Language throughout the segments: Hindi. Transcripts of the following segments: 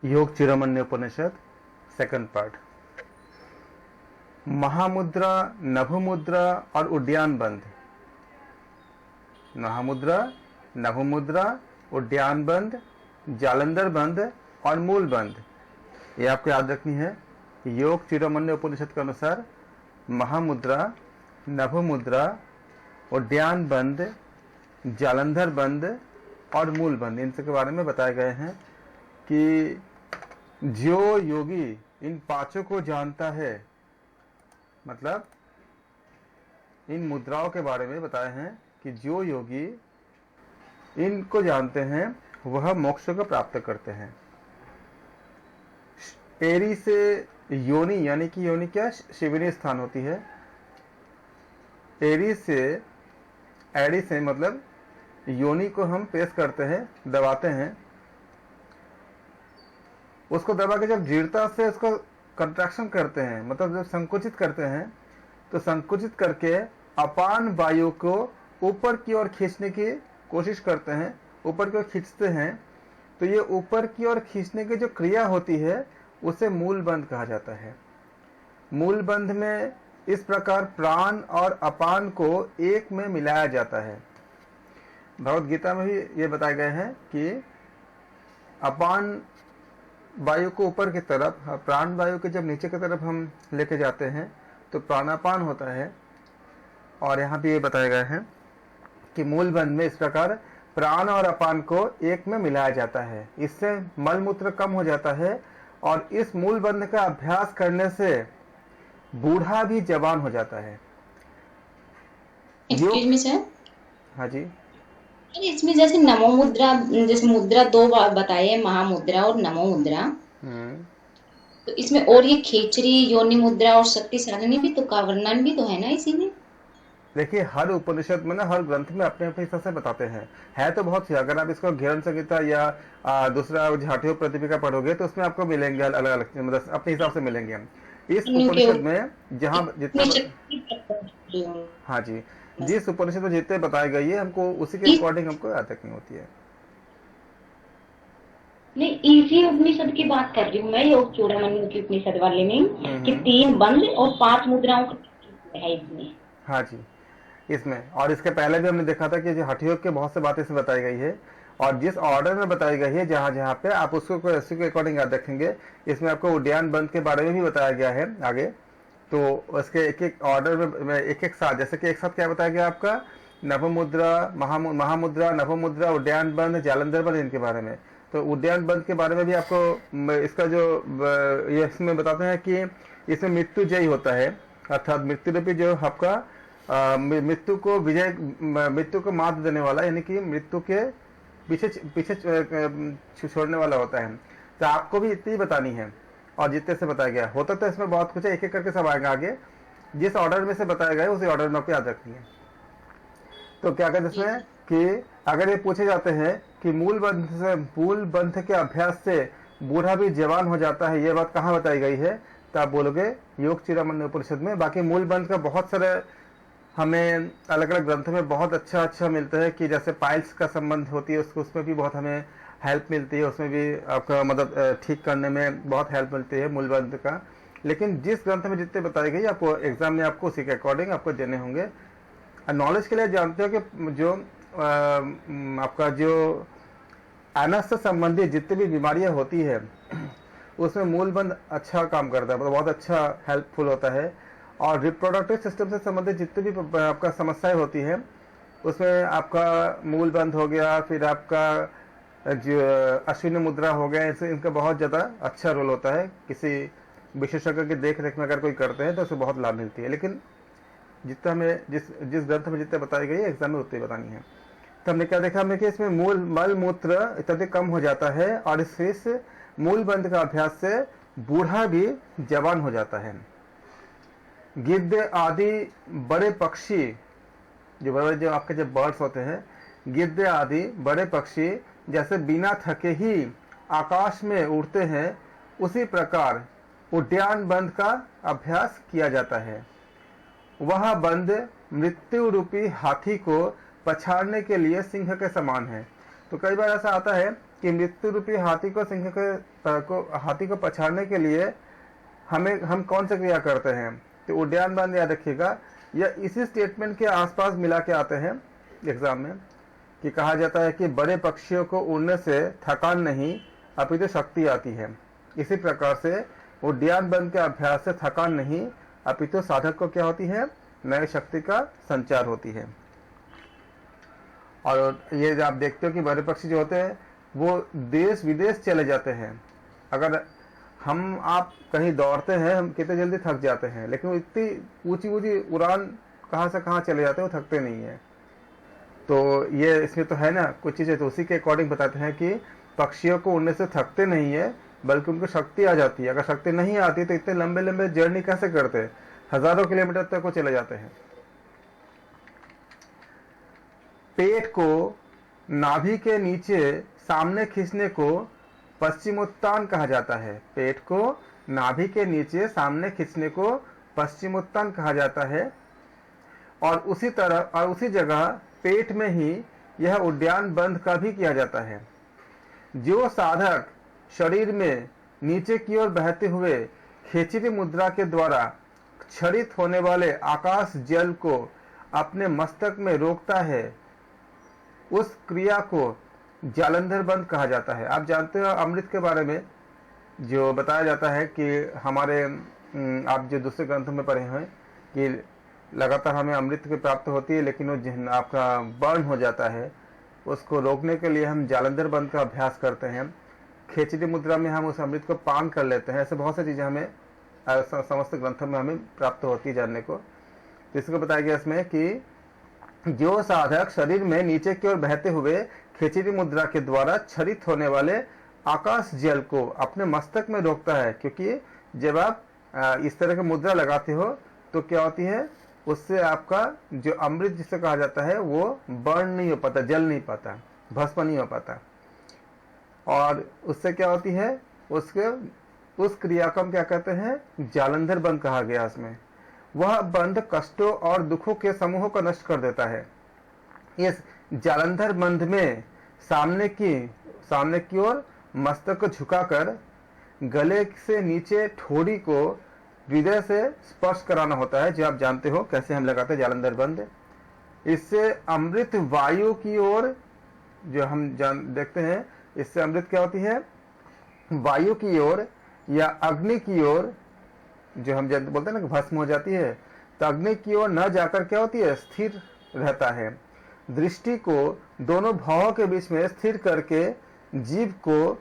योग चिरमन्य उपनिषद सेकंड पार्ट। महामुद्रा, नभमुद्रा और उड्डयन बंध। महामुद्रा, नभमुद्रा, उड्डयन बंध, जालंधर बंध और मूल बंध, ये आपको याद रखनी है। योग चिरमन्य उपनिषद के अनुसार महामुद्रा, नभमुद्रा, उड्डयन बंध, जालंधर बंध और मूल बंध, इन सब के बारे में बताए गए हैं कि जो योगी इन पांचों को जानता है, मतलब इन मुद्राओं के बारे में बताए हैं कि जो योगी इनको जानते हैं वह मोक्ष को प्राप्त करते हैं। एरी से योनि, यानी कि योनि क्या, शिवनी स्थान होती है। एरी से, एडी से मतलब योनि को हम पेश करते हैं, दबाते हैं, उसको दबा के जब दृढ़ता से उसको कंट्रैक्शन करते हैं, मतलब जब संकुचित करते हैं, तो संकुचित करके अपान वायु को ऊपर की ओर खींचने की कोशिश करते हैं, ऊपर की ओर खींचते हैं, तो ये ऊपर की ओर खींचने की जो क्रिया होती है उसे मूल बंध कहा जाता है। मूल बंध में इस प्रकार प्राण और अपान को एक में मिलाया जाता है। भगवद गीता में भी ये बताया गया है कि अपान वायु को ऊपर की तरफ, प्राण वायु के जब नीचे की तरफ हम लेके जाते हैं तो प्राणापान होता है। और यहाँ भी ये बताया गया है कि मूल बंध में इस प्रकार प्राण और अपान को एक में मिलाया जाता है। इससे मलमूत्र कम हो जाता है और इस मूल बंध का अभ्यास करने से बूढ़ा भी जवान हो जाता है। हाँ जी, इसमें जैसे नमो मुद्रा, जैसे मुद्रा दो बताए, महामुद्रा और नमो मुद्रा, तो इसमें और ये खेचरी, योनि मुद्रा और शक्ति साधनी भी तो का वर्णन भी तो है ना इसी में। देखिए, हर उपनिषद में ना, हर ग्रंथ में अपने अपने हिसाब से बताते हैं। है तो बहुत सी, अगर आप इसको घेरन संहिता या दूसरा झाटियों प्रतिपिका पढ़ोगे तो उसमें आपको मिलेंगे अलग अलग, मतलब अपने हिसाब से मिलेंगे। इस उपनिषद में जहाँ जितने, हाँ जी, जिस उपनिषद में जितने बताए गए हमको उसी के अकॉर्डिंग हमको याद रखनी होती है। नहीं, इसी उपनिषद की बात कर रही हूँ मैं, योग चूड़ामणि की उपनिषद वाले में, कि 3 बंध और 5 मुद्राओं का है इसमें। हाँ जी, इसमें। और इसके पहले भी हमने देखा था कि हठयोग के बहुत से बातें इसमें बताई गई है, और जिस ऑर्डर में बताई गई है जहाँ जहाँ पे आप उसको इसी के अकॉर्डिंग याद रखेंगे। इसमें आपको उड्डयन बंध के बारे में भी बताया गया है आगे, तो उसके एक एक ऑर्डर में एक एक साथ, जैसे कि एक साथ क्या बताया गया आपका, नभमुद्रा, महामुद्रा, नभमुद्रा, उड्डयन बंध, जालंधर बंध, इनके बारे में। तो उड्डयन बंध के बारे में भी आपको इसका जो ये इसमें बताते हैं कि इसमें मृत्यु जय होता है, अर्थात मृत्यु रूपी जो आपका मृत्यु को विजय, मृत्यु को मात देने वाला, यानी कि मृत्यु के पीछे छोड़ने वाला होता है। तो आपको भी इतनी बतानी है, और जितने से बताया गया होता तो इसमें बहुत कुछ है, एक एक करके सब आएगा आगे। जिस ऑर्डर में से बताया गया उसी ऑर्डर में आपको याद रखनी है। तो क्या कहते हैं इसमें कि अगर ये पूछे जाते हैं कि मूल बंध के अभ्यास से बूढ़ा भी जवान हो जाता है, ये बात कहाँ बताई गई है, तो आप बोलोगे योग चिरमन्य उपनिषद में। बाकी मूल बंध का बहुत सारे हमें अलग अलग ग्रंथों में बहुत अच्छा मिलता है, कि जैसे पाइल्स का संबंध होती है उसको, उसमें भी बहुत हमें हेल्प मिलती है, उसमें भी आपका मतलब ठीक करने में बहुत हेल्प मिलती है मूल बंध का। लेकिन जिस ग्रंथ में जितने बताई गई आपको एग्जाम में आपको उसी के अकॉर्डिंग आपको देने होंगे। नॉलेज के लिए जानते हो कि जो आपका जो एनस से संबंधित जितनी भी बीमारियां होती है उसमें मूल बंध अच्छा काम करता है, मतलब बहुत अच्छा हेल्पफुल होता है। और रिप्रोडक्टिव सिस्टम से संबंधित जितनी भी आपका समस्याएं होती है उसमें आपका मूल बंध हो गया, फिर आपका जो अश्विनी मुद्रा हो गया, इससे इनका बहुत ज़्यादा अच्छा रोल होता है। किसी विशेषज्ञ की देख रेख में अगर कोई करते हैं तो उससे बहुत लाभ मिलती है। लेकिन जितना हमें जिस ग्रंथ में जितने बताई गई है एग्जाम में उतनी बतानी है। तो हमने क्या देखा, हमने कि इसमें मल मूत्र इत्यादि कम हो जाता है, और इस मूल बंध का अभ्यास से बूढ़ा भी जवान हो जाता है। गिद्ध आदि बड़े पक्षी, जो आपके जब बर्ड्स होते हैं, गिद्ध आदि बड़े पक्षी जैसे बिना थके ही आकाश में उड़ते हैं, उसी प्रकार उड्डयन बंध का अभ्यास किया जाता है। वह बंध मृत्यु रूपी हाथी को पछाड़ने के लिए सिंह के समान है। तो कई बार ऐसा आता है कि मृत्यु रूपी हाथी को सिंह के हाथी को पछाड़ने के लिए हम कौन सा क्रिया करते हैं? तो उड्डयन बंद याद रखिएगा, यह इसी स्टेटमेंट के आसपास मिला के आते हैं एग्जाम में, कि कहा जाता है कि बड़े पक्षियों को उड़ने से थकान नहीं अपितु शक्ति आती है। इसी प्रकार से उड्डयन बंद के अभ्यास से थकान नहीं अपितु साधक को क्या होती है? नई शक्ति का संचार होती है। और ये आप देखते हो कि बड़े पक्षी जो होते हैं वो देश विदेश चले जाते हैं। अगर हम आप कहीं दौड़ते हैं, हम कितने जल्दी थक जाते हैं, लेकिन इतनी ऊंची ऊंची उड़ान कहाँ से कहाँ चले जाते हैं, वो थकते नहीं है। तो ये इसमें तो है ना कुछ चीजें, तो उसी के अकॉर्डिंग बताते हैं कि पक्षियों को उड़ने से थकते नहीं है, बल्कि उनको शक्ति आ जाती है। अगर शक्ति नहीं आती तो इतने लंबे लंबे जर्नी कैसे करते? हजारों किलोमीटर तक वो चले जाते हैं। पेट को नाभि के नीचे सामने खींचने को पश्चिमोत्तान कहा जाता है। पेट को नाभि के नीचे सामने खींचने को पश्चिमोत्तान कहा जाता है। और उसी तरह और उसी जगह पेट में ही यह उड्डयन बंद का भी किया जाता है। जो साधक शरीर में नीचे की ओर बहते हुए खेचरी मुद्रा के द्वारा क्षरित होने वाले आकाश जल को अपने मस्तक में रोकता है, उस क्रिया को जालंधर बंद कहा जाता है। आप जानते हो अमृत के बारे में जो बताया जाता है कि हमारे आप जो दूसरे ग्रंथों में पढ़े हैं कि लगातार हमें अमृत की प्राप्त होती है, लेकिन वो आपका बर्न हो जाता है। उसको रोकने के लिए हम जालंधर बंद का अभ्यास करते हैं। खेचरी मुद्रा में हम उस अमृत को पान कर लेते हैं। ऐसे बहुत सी चीजें हमें समस्त ग्रंथों में हमें प्राप्त होती है जानने को। तो इसको बताया गया इसमें कि जो साधक शरीर में नीचे की ओर बहते हुए खेचरी मुद्रा के द्वारा क्षरित होने वाले आकाश जल को अपने मस्तक में रोकता है, क्योंकि जब आप इस तरह की मुद्रा लगाते हो तो क्या होती है, उससे आपका जो अमृत जिसे कहा जाता है वो बर्न नहीं हो पाता, जल नहीं पाता, भस्म नहीं हो पाता। और उससे क्या होती है, उस क्रिया को हम क्या कहते हैं? जालंधर बंद कहा गया। उसमें वह बंद कष्टों और दुखों के समूहों को नष्ट कर देता है। इस जालंधर बंद में सामने की ओर मस्तक को झुकाकर गले से नीचे ठोड़ी को हृदय से स्पर्श कराना होता है, जो आप जानते हो कैसे हम लगाते हैं जालंधर बंद। इससे अमृत वायु की ओर जो हम देखते हैं, इससे अमृत क्या होती है? वायु की ओर या अग्नि की ओर, जो हम बोलते हैं ना भस्म हो जाती है, तो अग्नि की ओर न जाकर क्या होती है? स्थिर रहता है। दृष्टि को दोनों भावों के बीच में स्थिर करके जीभ को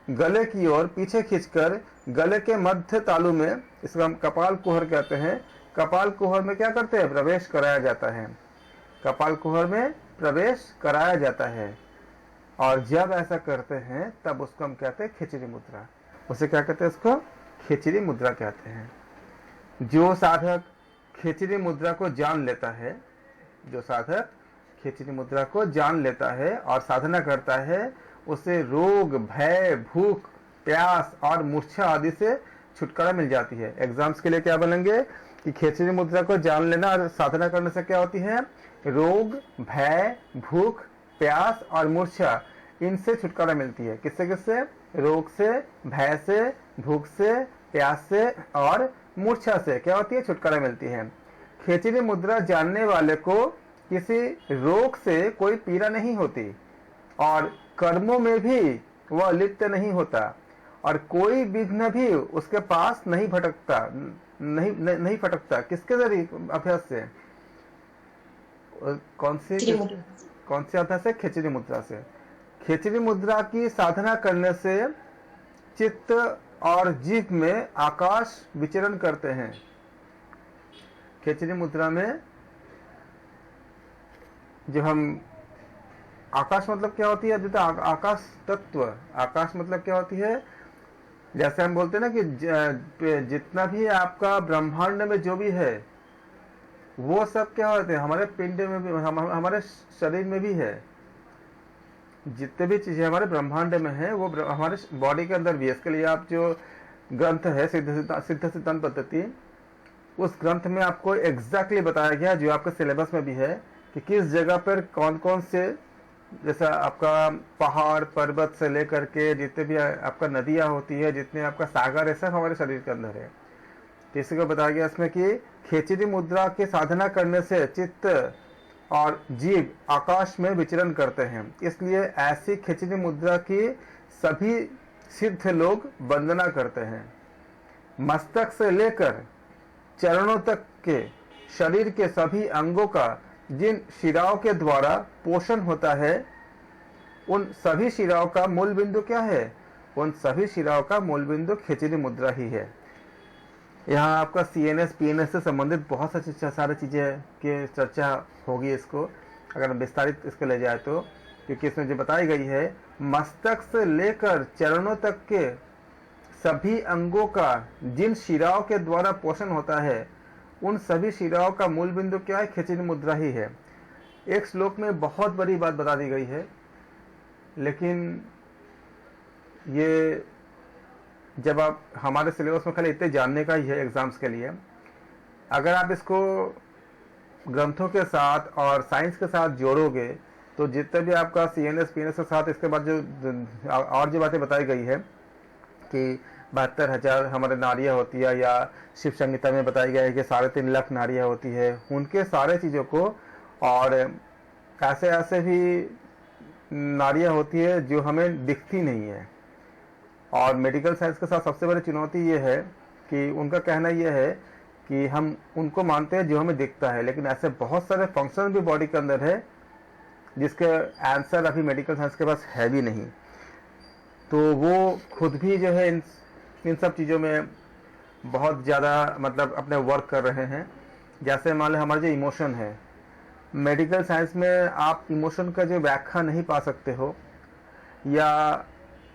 गले की ओर पीछे खींचकर गले के मध्य तालु में, इसको हम कपाल कुहर कहते हैं, कपाल कुहर में क्या करते हैं? प्रवेश कराया जाता है। कपाल कुहर में प्रवेश कराया जाता है। और जब ऐसा करते हैं तब उसको हम कहते हैं खेचरी मुद्रा। उसे क्या कहते हैं? उसको खेचरी मुद्रा कहते हैं। जो साधक खेचरी मुद्रा को जान लेता है, जो साधक खेचरी मुद्रा को जान लेता है और साधना करता है, उसे रोग, भय, भूख, प्यास और मूर्छा आदि से छुटकारा मिल जाती है। एग्जाम्स के लिए क्या बोलेंगे कि खेचरी मुद्रा को जान लेना और साधना करने से क्या होती है? रोग, भय, भूख, प्यास और मूर्छा, इनसे छुटकारा मिलती है। किससे किससे? रोग से, भय से, भूख से, प्यास से और मूर्छा से क्या होती है? छुटकारा मिलती है। खेचरी मुद्रा जानने वाले को किसी रोग से कोई पीड़ा नहीं होती और कर्मों में भी वह लिप्त नहीं होता और कोई विघ्न भी उसके पास नहीं भटकता, नहीं फटकता। किसके जरिए अभ्यास से? कौन से अभ्यास से? खेचरी मुद्रा से। खेचरी मुद्रा की साधना करने से चित्त और जीभ में आकाश विचरण करते हैं। खेचरी मुद्रा में जब हम आकाश मतलब क्या होती है? जो आकाश तत्व, आकाश मतलब क्या होती है? जैसे हम बोलते हैं ना कि जितना भी आपका ब्रह्मांड में जो भी है वो सब क्या होते हैं? हमारे पिंड में भी, हमारे शरीर में भी है। जितने भी चीजें हमारे ब्रह्मांड में है वो हमारे बॉडी के अंदर भी है। इसके लिए आप जो ग्रंथ है सिद्ध सिद्धांत पद्धति, उस ग्रंथ में आपको एग्जैक्टली बताया गया, जो आपके सिलेबस में भी है, कि किस जगह पर कौन कौन से जैसा आपका पहाड़ पर्वत से लेकर के जितने भी आपका नदियाँ होती है, जितने आपका सागर है, सब हमारे शरीर के अंदर है। तो इसी को बताया गया इसमें कि खेचरी मुद्रा की साधना करने से चित्त और जीव आकाश में विचरण करते हैं, इसलिए ऐसी खेचरी मुद्रा की सभी सिद्ध लोग वंदना करते हैं। मस्तक से लेकर चरणों तक के शरीर के सभी अंगों का जिन शिराओं के द्वारा पोषण होता है, उन सभी शिराओं का मूल बिंदु क्या है? उन सभी शिराओं का मूल बिंदु खेचरी मुद्रा ही है। यहाँ आपका CNS PNS से संबंधित बहुत सारी चीजें की चर्चा होगी इसको, अगर विस्तारित इसको ले जाए तो, क्योंकि इसमें जो बताई गई है मस्तक से लेकर चरणों तक के सभी अंगों का जिन शिराओं के द्वारा पोषण होता है, उन सभी शिराओं का मूल बिंदु क्या है? खेचरी मुद्रा ही है। एक श्लोक में बहुत बड़ी बात बता दी गई है, लेकिन ये जब आप हमारे सिलेबस में खाली इतने जानने का ही है एग्जाम्स के लिए, अगर आप इसको ग्रंथों के साथ और साइंस के साथ जोड़ोगे तो जितने भी आपका CNS PNS के साथ इसके बाद जो और जो बातें बताई गई है कि 72,000 हमारे नारियाँ होती है, या शिव संहिता में बताई गया है कि 3.5 लाख नारियाँ होती है, उनके सारे चीज़ों को, और ऐसे ऐसे भी नारियाँ होती है जो हमें दिखती नहीं है। और मेडिकल साइंस के साथ सबसे बड़ी चुनौती ये है कि उनका कहना ये है कि हम उनको मानते हैं जो हमें दिखता है, लेकिन ऐसे बहुत सारे फंक्शन भी बॉडी के अंदर है जिसके आंसर अभी मेडिकल साइंस के पास है भी नहीं। तो वो खुद भी जो है इन सब चीज़ों में बहुत ज़्यादा मतलब अपने वर्क कर रहे हैं। जैसे मान लो हमारा जो इमोशन है, मेडिकल साइंस में आप इमोशन का जो व्याख्या नहीं पा सकते हो, या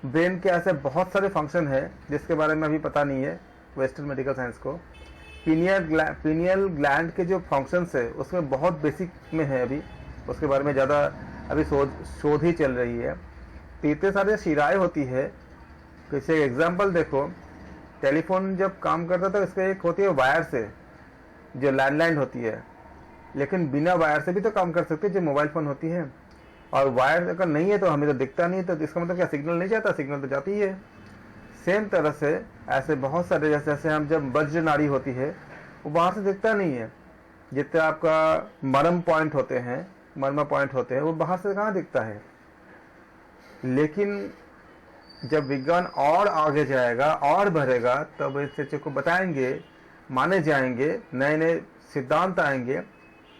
ब्रेन के ऐसे बहुत सारे फंक्शन है जिसके बारे में अभी पता नहीं है वेस्टर्न मेडिकल साइंस को। पीनियल ग्लैंड के जो फंक्शंस है उसमें बहुत बेसिक में है, अभी उसके बारे में ज़्यादा अभी शोध ही चल रही है। तो इतने सारे शिराएँ होती है। जैसे एग्जाम्पल देखो, टेलीफोन जब काम करता था इसका एक होती है वायर से, जो लैंडलाइन होती है, लेकिन बिना वायर से भी तो काम कर सकते हैं जो मोबाइल फ़ोन होती है। और वायर अगर नहीं है तो हमें तो दिखता नहीं, तो इसका मतलब क्या सिग्नल नहीं जाता? सिग्नल तो जाती ही है। सेम तरह से ऐसे बहुत सारे, जैसे हम जब वज्र नाड़ी होती है वो बाहर से दिखता नहीं है, जितने आपका मर्म पॉइंट होते हैं वो बाहर से कहाँ दिखता है। लेकिन जब विज्ञान और आगे जाएगा और बढ़ेगा तब इस चीज़ को बताएंगे, माने जाएंगे, नए नए सिद्धांत आएंगे।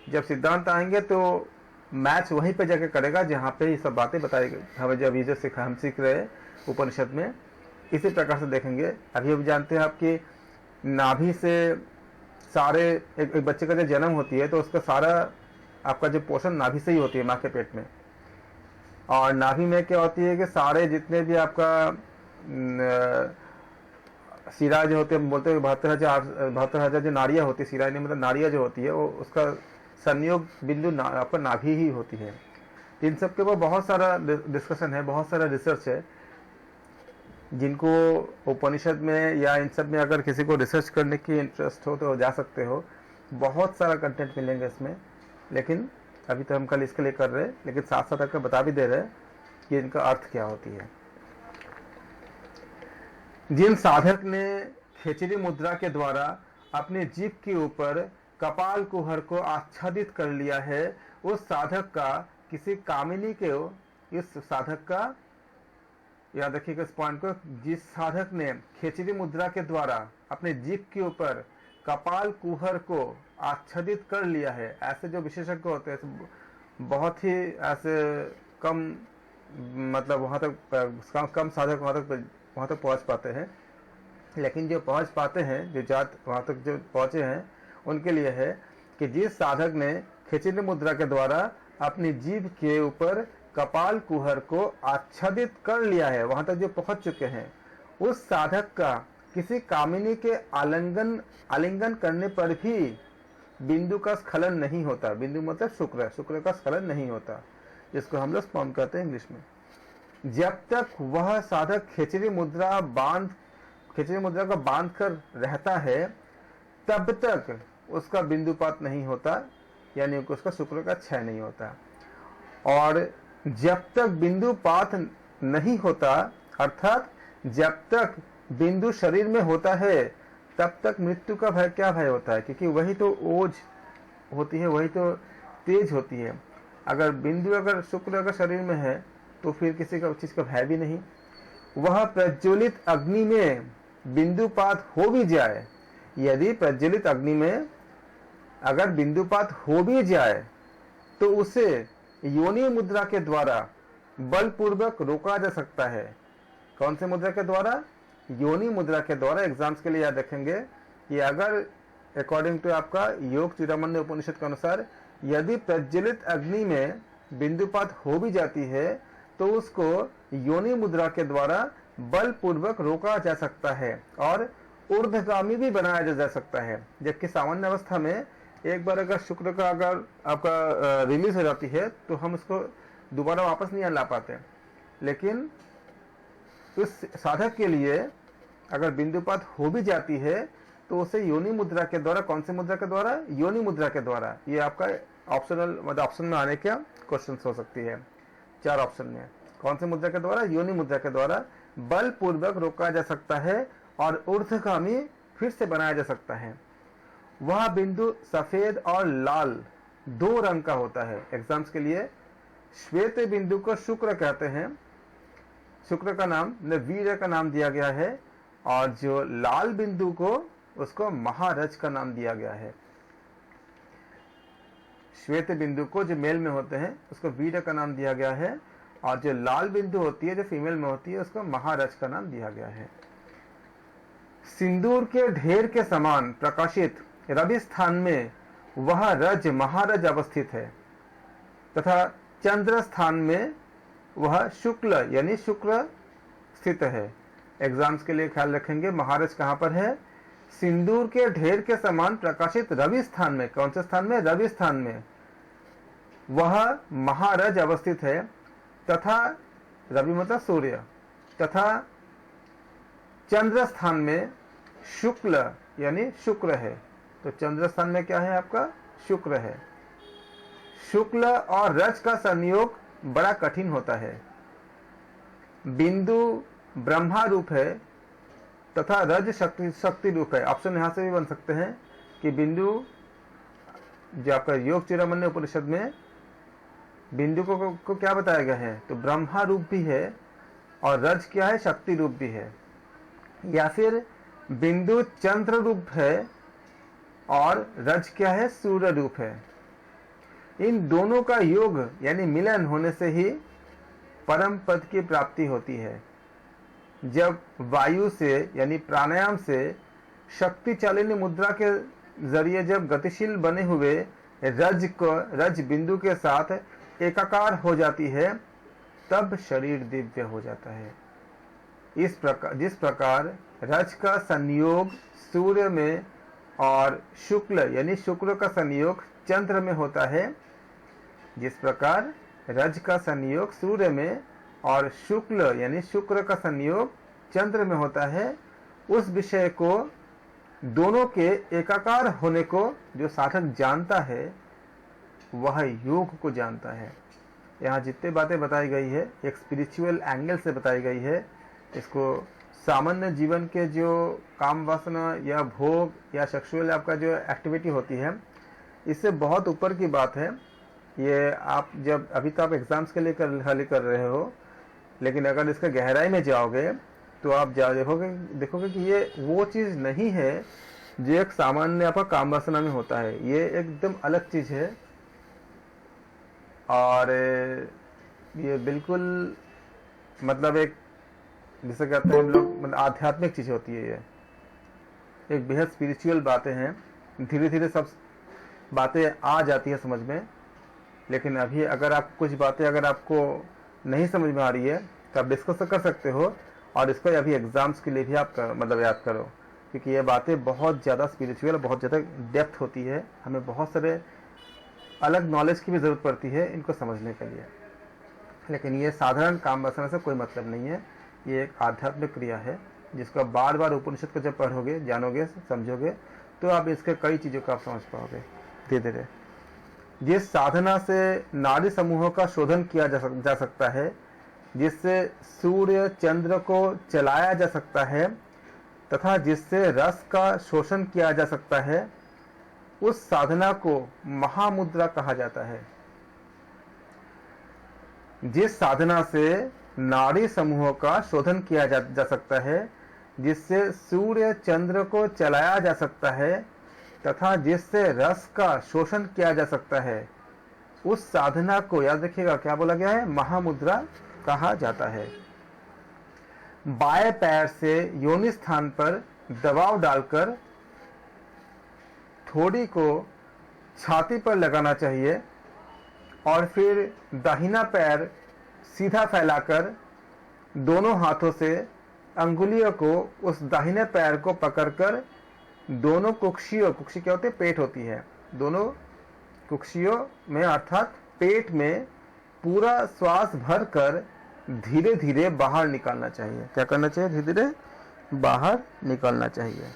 जब सिद्धांत आएंगे तो मैच वहीं पे जाके करेगा जहाँ पे ये सब बातें बताई गई। हमें जब ये जो हम सीख रहे हैं उपनिषद में, इसी प्रकार से देखेंगे। अभी जानते हैं आपकी नाभि से सारे एक बच्चे का जो जन्म होती है तो उसका सारा आपका जो पोषण नाभि से ही होती है, माँ के पेट में। और नाभि में क्या होती है कि सारे जितने भी आपका सिरा जो होते हैं, बोलते हैं 72,000 जो नाड़ियाँ होती है, सिरा नहीं मतलब नाड़ियाँ जो होती है, वो उसका संयोग बिंदु आपका नाभि ही होती है। इन सब के ऊपर बहुत सारा डिस्कशन है, बहुत सारा रिसर्च है, जिनको उपनिषद में या इन सब में अगर किसी को रिसर्च करने की इंटरेस्ट हो तो जा सकते हो। बहुत सारा कंटेंट मिलेंगे इसमें, लेकिन अभी तो हम कल इसके लिए कर रहे हैं, लेकिन साथ साथ आपको बता भी दे रहे हैं कि इनका अर्थ क्या होती है। जिन साधक ने खेचरी मुद्रा के द्वारा अपने जीभ के ऊपर कपाल कुहर को आच्छादित कर लिया है, उस साधक का किसी कामिनी के, इस साधक का, याद रखिएगा इस पॉइंट को, जिस साधक ने खेचरी मुद्रा के द्वारा अपने जीभ के ऊपर कपाल कुहर को आच्छादित कर लिया है, ऐसे जो विशेषज्ञ होते हैं बहुत ही ऐसे कम, मतलब वहाँ तक कम साधक वहाँ तक पहुँच पाते हैं। लेकिन जो पहुँच पाते हैं, जो जात वहाँ तक जो पहुँचे हैं, उनके लिए है कि जिस साधक ने खेचरी मुद्रा के द्वारा अपनी जीभ के ऊपर कपाल कुहर को आच्छादित कर लिया है, वहां तक जो पहुंच चुके हैं, उस साधक का किसी कामिनी के आलिंगन करने पर भी बिंदु का स्खलन नहीं होता। बिंदु मतलब शुक्र का स्खलन नहीं होता, जिसको हम लोग स्पर्म कहते हैं इंग्लिश में। जब तक वह साधक खेचरी मुद्रा का बांध कर रहता है, तब तक उसका बिंदुपात नहीं होता, यानी उसका शुक्र का क्षय नहीं होता। और जब तक बिंदुपात नहीं होता, अर्थात जब तक बिंदु शरीर में होता है तब तक मृत्यु का भय क्या भय होता है, क्योंकि वही तो ओज होती है, वही तो तेज होती है। अगर बिंदु अगर शुक्र अगर शरीर में है तो फिर किसी का चीज का भय भी नहीं। वह प्रज्वलित अग्नि में बिंदुपात हो भी जाए, यदि प्रज्वलित अग्नि में अगर बिंदुपात हो भी जाए तो उसे योनि मुद्रा के द्वारा बलपूर्वक रोका जा सकता है। कौन से मुद्रा के द्वारा? योनि मुद्रा के द्वारा। एग्जाम्स के लिए याद रखेंगे कि अगर अकॉर्डिंग टू आपका योग चूड़ामणि उपनिषद के अनुसार यदि प्रज्वलित अग्नि में बिंदुपात हो भी जाती है तो उसको योनि मुद्रा के द्वारा बलपूर्वक रोका जा सकता है और ऊर्ध्वगामी भी बनाया जा सकता है। जबकि सामान्य अवस्था में एक बार अगर शुक्र का अगर आपका रिलीज हो जाती है तो हम उसको दोबारा वापस नहीं ला पाते, लेकिन उस साधक के लिए अगर बिंदुपात हो भी जाती है तो उसे योनि मुद्रा के द्वारा, कौन सी मुद्रा के द्वारा? योनि मुद्रा के द्वारा। ये आपका ऑप्शनल मतलब ऑप्शन में आने का क्वेश्चन हो सकती है, 4 ऑप्शन में। कौन सी मुद्रा के द्वारा? योनि मुद्रा के द्वारा बलपूर्वक रोका जा सकता है और ऊर्ध्वगामी फिर से बनाया जा सकता है। वह बिंदु सफेद और लाल 2 रंग का होता है। एग्जाम्स के लिए श्वेत बिंदु को शुक्र कहते हैं, शुक्र का नाम वीर्य का नाम दिया गया है, और जो लाल बिंदु को उसको महारज का नाम दिया गया है। श्वेत बिंदु को जो मेल में होते हैं उसको वीर्य का नाम दिया गया है, और जो लाल बिंदु होती है जो फीमेल में होती है उसको महारज का नाम दिया गया है। सिंदूर के ढेर के समान प्रकाशित रवि स्थान में वह रज महारज अवस्थित है तथा चंद्र स्थान में वह शुक्ल यानी शुक्र स्थित है। एग्जाम्स के लिए ख्याल रखेंगे महारज कहां पर है? सिंदूर के ढेर के समान प्रकाशित रवि स्थान में। कौन से स्थान में? रवि स्थान में वह महारज अवस्थित है तथा रवि मतलब सूर्य, तथा चंद्र स्थान में शुक्ल यानी शुक्र है। तो चंद्र स्थान में क्या है आपका? शुक्र है। शुक्ल और रज का संयोग बड़ा कठिन होता है। बिंदु ब्रह्मा रूप है तथा रज शक्ति रूप है। ऑप्शन यहां से भी बन सकते हैं कि बिंदु जो आपका योग चूड़ामणि उपनिषद में बिंदु को क्या बताया गया है? तो ब्रह्मा रूप भी है और रज क्या है? शक्ति रूप भी है। या फिर बिंदु चंद्र रूप है और रज क्या है? सूर्य रूप है। इन दोनों का योग यानी मिलन होने से ही परम पद की प्राप्ति होती है। जब वायु से यानी प्राणायाम से शक्ति चालिनी मुद्रा के जरिए जब गतिशील बने हुए रज बिंदु के साथ एकाकार हो जाती है तब शरीर दिव्य हो जाता है। जिस प्रकार रज का संयोग सूर्य में और शुक्ल यानी शुक्र का संयोग चंद्र में होता है, जिस प्रकार रज का संयोग सूर्य में और शुक्ल यानी शुक्र का संयोग चंद्र में होता है, उस विषय को दोनों के एकाकार होने को जो साधक जानता है वह योग को जानता है। यहाँ जितने बातें बताई गई है एक स्पिरिचुअल एंगल से बताई गई है। इसको सामान्य जीवन के जो काम वासना या भोग या सेक्सुअल आपका जो एक्टिविटी होती है इससे बहुत ऊपर की बात है। ये आप जब अभी तो आप एग्जाम्स के लिए खाली कर रहे हो, लेकिन अगर इसका गहराई में जाओगे तो आप देखोगे कि ये वो चीज़ नहीं है जो एक सामान्य आपका काम वासना में होता है। ये एकदम अलग चीज़ है और ये बिल्कुल मतलब एक जिसे कहते हैं हम लोग मतलब आध्यात्मिक चीज़ होती है। ये एक बेहद स्पिरिचुअल बातें हैं। धीरे धीरे सब बातें आ जाती है समझ में, लेकिन अभी अगर आप कुछ बातें अगर आपको नहीं समझ में आ रही है तो आप डिस्कस कर सकते हो, और इसको अभी एग्जाम्स के लिए भी आप मतलब याद करो, क्योंकि ये बातें बहुत ज़्यादा स्पिरिचुअल बहुत ज़्यादा डेप्थ होती है। हमें बहुत सारे अलग नॉलेज की भी ज़रूरत पड़ती है इनको समझने के लिए। लेकिन ये साधारण काम वासना से कोई मतलब नहीं है। ये एक आध्यात्मिक क्रिया है जिसको बार बार उपनिषद को जब पढ़ोगे, जानोगे, समझोगे तो आप इसके कई चीज़ों को आप समझ पाओगे धीरे धीरे। जिस साधना से नाड़ी समूहों का शोधन किया जा सकता है, जिससे सूर्य चंद्र को चलाया जा सकता है तथा जिससे रस का शोषण किया जा सकता है, उस साधना को महामुद्रा कहा जाता है। जिस साधना से नाड़ी समूहों का शोधन किया जा सकता है, जिससे सूर्य चंद्र को चलाया जा सकता है तथा जिससे रस का शोषण किया जा सकता है, उस साधना को, याद रखिएगा क्या बोला गया है, महामुद्रा कहा जाता है। बाएं पैर से योनि स्थान पर दबाव डालकर ठोड़ी को छाती पर लगाना चाहिए और फिर दाहिना पैर सीधा फैलाकर दोनों हाथों से अंगुलियों को उस दाहिने पैर को पकड़कर दोनों कुक्षियों, कुक्षी क्या होती है, पेट होती है, दोनों कुक्षियों में अर्थात पेट में पूरा श्वास भरकर धीरे धीरे बाहर निकालना चाहिए। क्या करना चाहिए? धीरे धीरे बाहर निकालना चाहिए।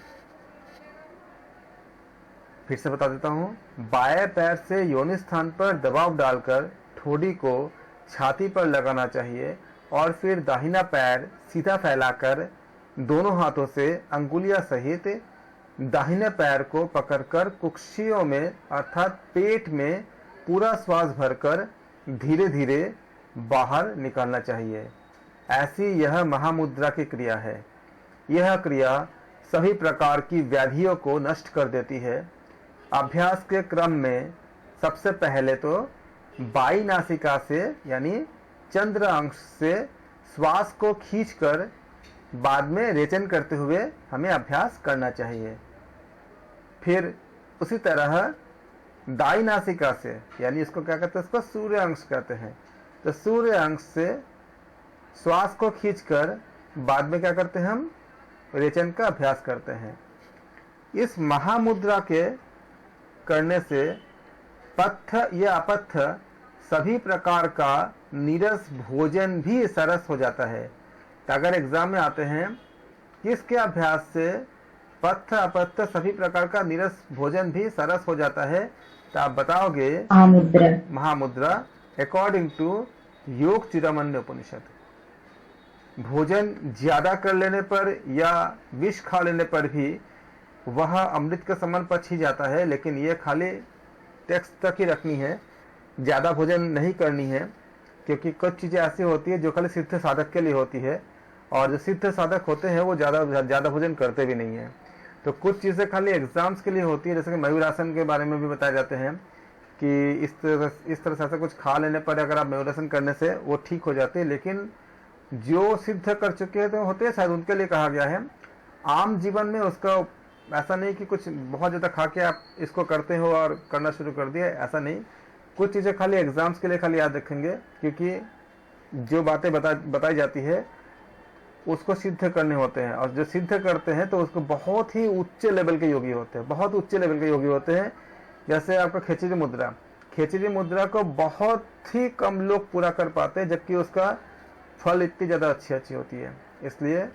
फिर से बता देता हूं, बाएं पैर से योनि स्थान पर दबाव डालकर ठोड़ी को छाती पर लगाना चाहिए और फिर दाहिना पैर सीधा फैलाकर दोनों हाथों से अंगुलियां सहित दाहिने पैर को पकड़कर कुक्षियों में अर्थात पेट में पूरा श्वास भरकर धीरे धीरे बाहर निकालना चाहिए। ऐसी यह महामुद्रा की क्रिया है। यह क्रिया सभी प्रकार की व्याधियों को नष्ट कर देती है। अभ्यास के क्रम में सबसे पहले तो बाई नासिका से यानी चंद्र अंश से श्वास को खींचकर बाद में रेचन करते हुए हमें अभ्यास करना चाहिए। फिर उसी तरह दाई नासिका से, यानी इसको क्या कहते हैं, इसको सूर्य अंश कहते हैं, तो सूर्य अंश से श्वास को खींचकर बाद में क्या करते हैं, हम रेचन का अभ्यास करते हैं। इस महामुद्रा के करने से पथ्य या अपथ्य सभी प्रकार का नीरस भोजन भी सरस हो जाता है। तो अगर एग्जाम में आते हैं किसके अभ्यास से पथ्य अपथ्य सभी प्रकार का नीरस भोजन भी सरस हो जाता है, तो आप बताओगे महामुद्रा अकॉर्डिंग टू योग चिरामण्य उपनिषद। भोजन ज्यादा कर लेने पर या विष खा लेने पर भी वह अमृत के समान पच ही जाता है, लेकिन ये खाली टेक्स्ट तक ही रखनी है, ज्यादा भोजन नहीं करनी है, क्योंकि कुछ चीजें ऐसी होती है जो खाली सिद्ध साधक के लिए होती है और जो सिद्ध साधक होते हैं वो ज्यादा भोजन करते भी नहीं है। तो कुछ चीजें खाली एग्जाम्स के लिए होती है, जैसे कि मयूरासन के बारे में भी बताए जाते हैं कि इस तरह से ऐसा कुछ खा लेने पर अगर आप मयूरासन करने से वो ठीक हो जाते हैं, लेकिन जो सिद्ध कर चुके हैं तो होते हैं शायद उनके लिए कहा गया है। आम जीवन में उसका ऐसा नहीं कि कुछ बहुत ज्यादा खा के आप इसको करते हो और करना शुरू कर दिया, ऐसा नहीं। कुछ चीजें खाली एग्जाम्स के लिए खाली याद रखेंगे, क्योंकि जो बातें बताई जाती है उसको सिद्ध करने होते हैं, और जो सिद्ध करते हैं तो उसको बहुत ही उच्च लेवल के योगी होते हैं, बहुत उच्च लेवल के योगी होते हैं। जैसे आपका खेचरी मुद्रा को बहुत ही कम लोग पूरा कर पाते हैं, जबकि उसका फल इतनी ज्यादा अच्छी होती है। इसलिए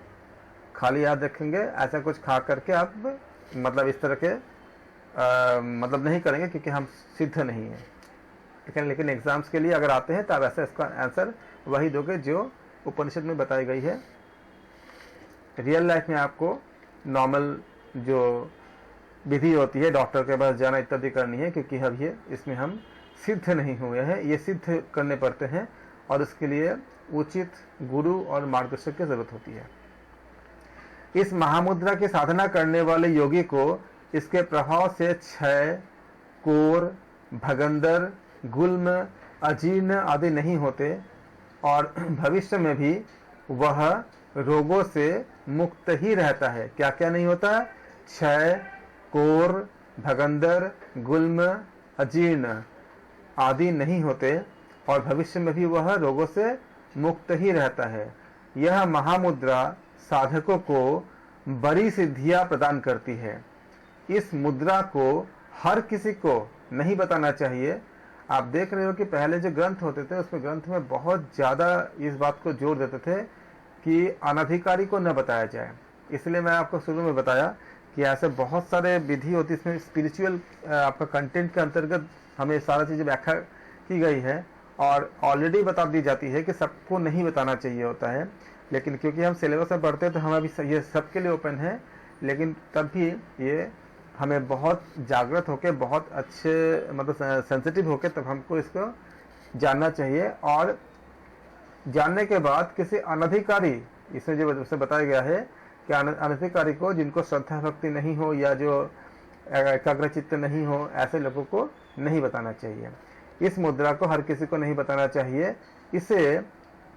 खाली याद रखेंगे, ऐसा कुछ खा करके आप मतलब इस तरह के मतलब नहीं करेंगे, क्योंकि हम सिद्ध नहीं है। लेकिन एग्जाम्स के लिए अगर आते हैं तो आप ऐसा इसका आंसर वही दोगे जो उपनिषद में बताई गई है। रियल लाइफ में आपको नॉर्मल जो विधि होती है, डॉक्टर के पास जाना इत्यादि करनी है, क्योंकि अब ये इसमें हम सिद्ध नहीं हुए हैं, ये सिद्ध करने पड़ते हैं और उसके लिए उचित गुरु और मार्गदर्शक की जरूरत होती है। इस महामुद्रा की साधना करने वाले योगी को इसके प्रभाव से क्षय, कोर, भगंदर, गुल्म, अजीर्ण आदि नहीं होते और भविष्य में भी वह रोगों से मुक्त ही रहता है। क्या क्या नहीं होता? क्षय, कोर, भगंदर, गुल्म, अजीर्ण आदि नहीं होते और भविष्य में भी वह रोगों से मुक्त ही रहता है। यह महामुद्रा साधकों को बड़ी सिद्धियां प्रदान करती है। इस मुद्रा को हर किसी को नहीं बताना चाहिए। आप देख रहे हो कि पहले जो ग्रंथ होते थे उसमें ग्रंथ में बहुत ज्यादा इस बात को जोर देते थे कि अनधिकारी को न बताया जाए। इसलिए मैं आपको शुरू में बताया कि ऐसे बहुत सारे विधि होती है, इसमें स्पिरिचुअल आपका कंटेंट के अंतर्गत हमें सारा चीज़ें व्याख्या की गई है और ऑलरेडी बता दी जाती है कि सबको नहीं बताना चाहिए होता है, लेकिन क्योंकि हम सिलेबस में पढ़ते हैं तो हमें अभी ये सबके लिए ओपन है, लेकिन तब भी ये हमें बहुत जागृत होकर, बहुत अच्छे मतलब सेंसिटिव होकर तब हमको इसको जानना चाहिए। और जानने के बाद किसी अनधिकारी, इसमें जो उससे बताया गया है कि अनधिकारी को, जिनको श्रद्धा भक्ति नहीं हो या जो एकाग्रचित्त नहीं हो, ऐसे लोगों को नहीं बताना चाहिए। इस मुद्रा को हर किसी को नहीं बताना चाहिए। इसे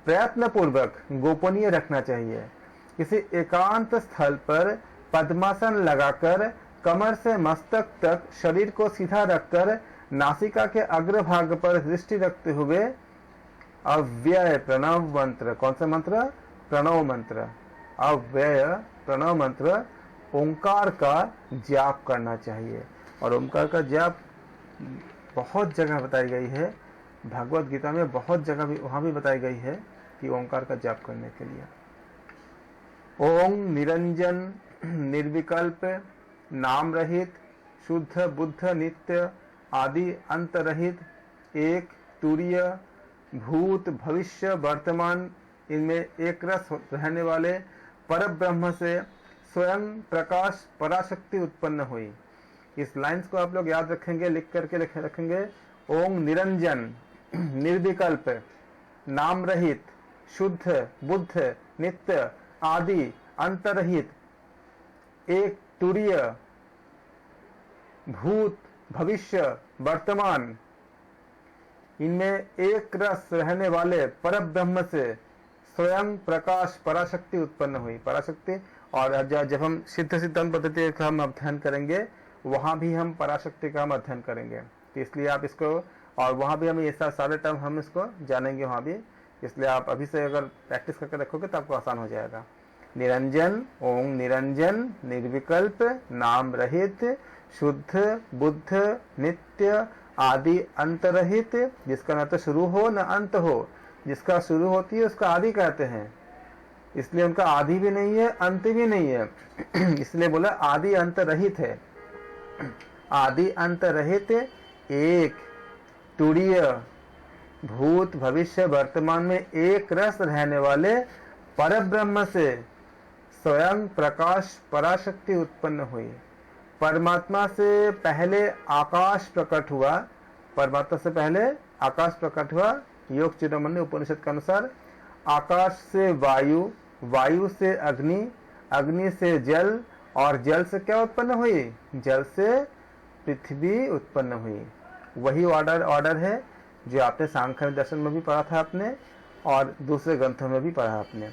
प्रयत्न पूर्वक गोपनीय रखना चाहिए। किसी एकांत स्थल पर पद्मासन लगाकर कमर से मस्तक तक शरीर को सीधा रखकर नासिका के अग्रभाग पर दृष्टि रखते हुए अव्यय प्रणव मंत्र, कौन सा मंत्र? प्रणव मंत्र, अव्यय प्रणव मंत्र ओंकार का जाप करना चाहिए। और ओंकार का जाप बहुत जगह बताई गई है, भगवत गीता में बहुत जगह भी वहां भी बताई गई है कि ओंकार का जाप करने के लिए। ओम निरंजन निर्विकल्प नाम रहित शुद्ध बुद्ध नित्य आदि अंत रहित एक तुरीय भूत भविष्य वर्तमान इनमें एक रस रहने वाले पर ब्रह्म से स्वयं प्रकाश पराशक्ति उत्पन्न हुई। इस लाइंस को आप लोग याद रखेंगे, लिख करके रखेंगे। ओम निरंजन निर्विकल्प नाम रहित शुद्ध बुद्ध नित्य आदि अंतरहित एक तुरीय भूत भविष्य वर्तमान इनमें एक रस रहने वाले पर ब्रह्म से स्वयं प्रकाश पराशक्ति उत्पन्न हुई। पराशक्ति, और जब हम सिद्ध सिद्धांत पद्धति का हम अध्ययन करेंगे वहां भी हम पराशक्ति का हम अध्ययन करेंगे, तो इसलिए आप इसको, और वहां भी हम ये सारे टर्म हम इसको जानेंगे वहां भी, इसलिए आप अभी से अगर प्रैक्टिस करके रखोगे तो आपको आसान हो जाएगा। निरंजन, ओम निरंजन निर्विकल्प नाम रहित शुद्ध बुद्ध नित्य आदि अंत रहित, जिसका न तो शुरू हो न अंत हो, जिसका शुरू होती है उसका आदि कहते हैं, इसलिए उनका आदि भी नहीं है अंत भी नहीं है इसलिए बोला आदि अंत रहित है। आदि अंत रहित एक तुरीय भूत भविष्य वर्तमान में एक रस रहने वाले परब्रह्म से स्वयं प्रकाश पराशक्ति उत्पन्न हुई। परमात्मा से पहले आकाश प्रकट हुआ, परमात्मा से पहले आकाश प्रकट हुआ। योग चिन्तामणि उपनिषद के अनुसार आकाश से वायु, वायु से अग्नि, अग्नि से जल, और जल से क्या उत्पन्न हुई? जल से पृथ्वी उत्पन्न हुई। वही ऑर्डर है जो आपने सांख्य दर्शन में भी पढ़ा था आपने, और दूसरे ग्रंथों में भी पढ़ा आपने।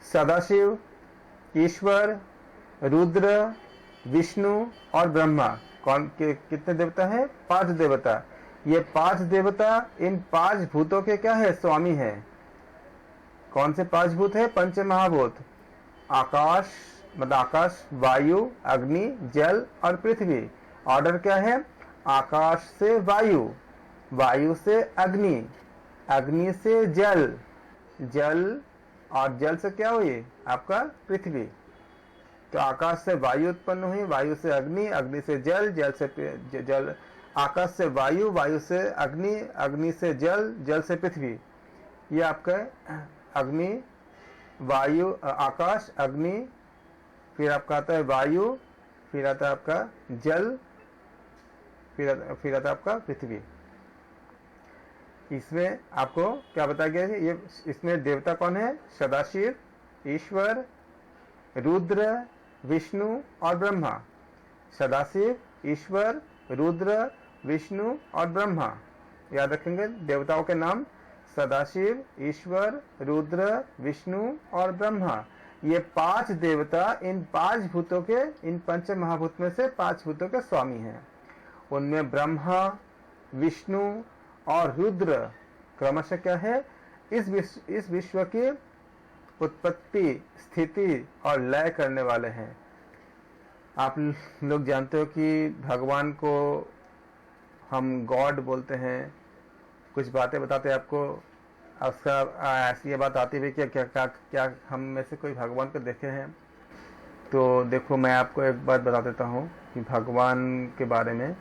सदाशिव, ईश्वर, रुद्र, विष्णु और ब्रह्मा, कौन के कितने देवता हैं? 5 देवता। ये 5 देवता इन 5 भूतों के क्या है? स्वामी है। कौन से 5 भूत है? पंच महाभूत। आकाश मतलब आकाश, वायु, अग्नि, जल और पृथ्वी। ऑर्डर क्या है? आकाश से वायु, वायु से अग्नि, अग्नि से जल, जल और जल से क्या हुई? आपका पृथ्वी। तो आकाश से वायु उत्पन्न हुई, वायु से अग्नि, अग्नि से जल, जल से जल, आकाश से वायु, वायु से अग्नि, अग्नि से जल, जल से पृथ्वी। ये आपका अग्नि, वायु, आकाश, अग्नि, फिर आपका आता है वायु, फिर आता है आपका जल, फिर आता है आपका पृथ्वी। इसमें आपको क्या बताया गया है? ये इसमें देवता कौन है? सदाशिव, ईश्वर, रुद्र, विष्णु और ब्रह्मा। सदाशिव, ईश्वर, रुद्र, विष्णु और ब्रह्मा। याद रखेंगे देवताओं के नाम, सदाशिव, ईश्वर, रुद्र, विष्णु और ब्रह्मा। ये 5 देवता इन 5 भूतों के, इन पंच महाभूत में से 5 भूतों के स्वामी हैं। उनमें ब्रह्मा, विष्णु और रुद्र क्रमशः क्या है? इस विश्व की उत्पत्ति, स्थिति और लय करने वाले हैं। आप लोग जानते हो कि भगवान को हम गॉड बोलते हैं। कुछ बातें बताते हैं आपको, उसका ऐसी ये बात आती है कि क्या हम में से कोई भगवान को देखे हैं? तो देखो मैं आपको एक बात बता देता हूँ कि भगवान के बारे में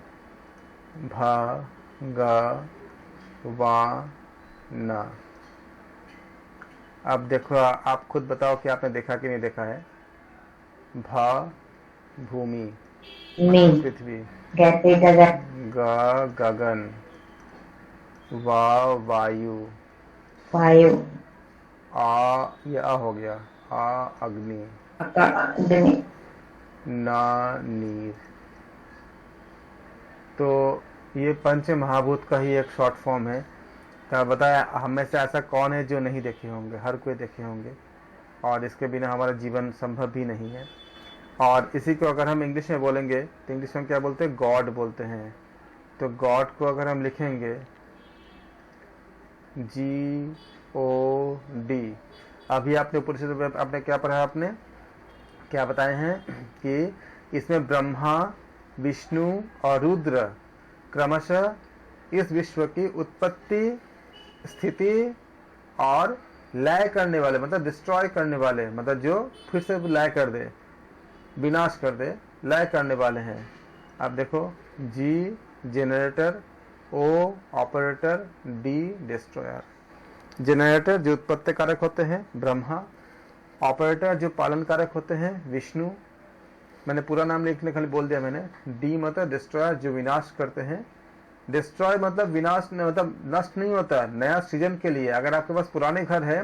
भ ग वा न। अब देखो, आप खुद बताओ कि आपने देखा कि नहीं देखा है। भ भूमि, मी, पृथ्वी, गैसे गगन, ग गगन, वा वायु, वायु, आ ये अ हो गया, आ अग्नि, अग्नि, न नीर। तो ये पंच महाभूत का ही एक शॉर्ट फॉर्म है। तो बताया, हम में से ऐसा कौन है जो नहीं देखे होंगे? हर कोई देखे होंगे, और इसके बिना हमारा जीवन संभव भी नहीं है। और इसी को अगर हम इंग्लिश में बोलेंगे तो इंग्लिश में क्या बोलते हैं? गॉड बोलते हैं। तो गॉड को अगर हम लिखेंगे GOD, अभी आपने उपनिषद में आपने क्या पढ़ा? आपने क्या बताए हैं कि इसमें ब्रह्मा, विष्णु और रुद्र क्रमशः इस विश्व की उत्पत्ति, स्थिति और लय करने वाले, मतलब डिस्ट्रॉय करने वाले, मतलब जो फिर से लय कर दे, विनाश कर दे, लय करने वाले हैं। अब देखो, G generator, O operator, D destroyer. Generator जो उत्पत्ति कारक होते हैं ब्रह्मा, ऑपरेटर जो पालन कारक होते हैं विष्णु, मैंने पूरा नाम लिखने खाली बोल दिया मैंने। डी मतलब डिस्ट्रॉयर जो विनाश करते हैं। डिस्ट्रॉय मतलब विनाश, मतलब नष्ट नहीं होता, नया सृजन के लिए। अगर आपके पास पुराने घर है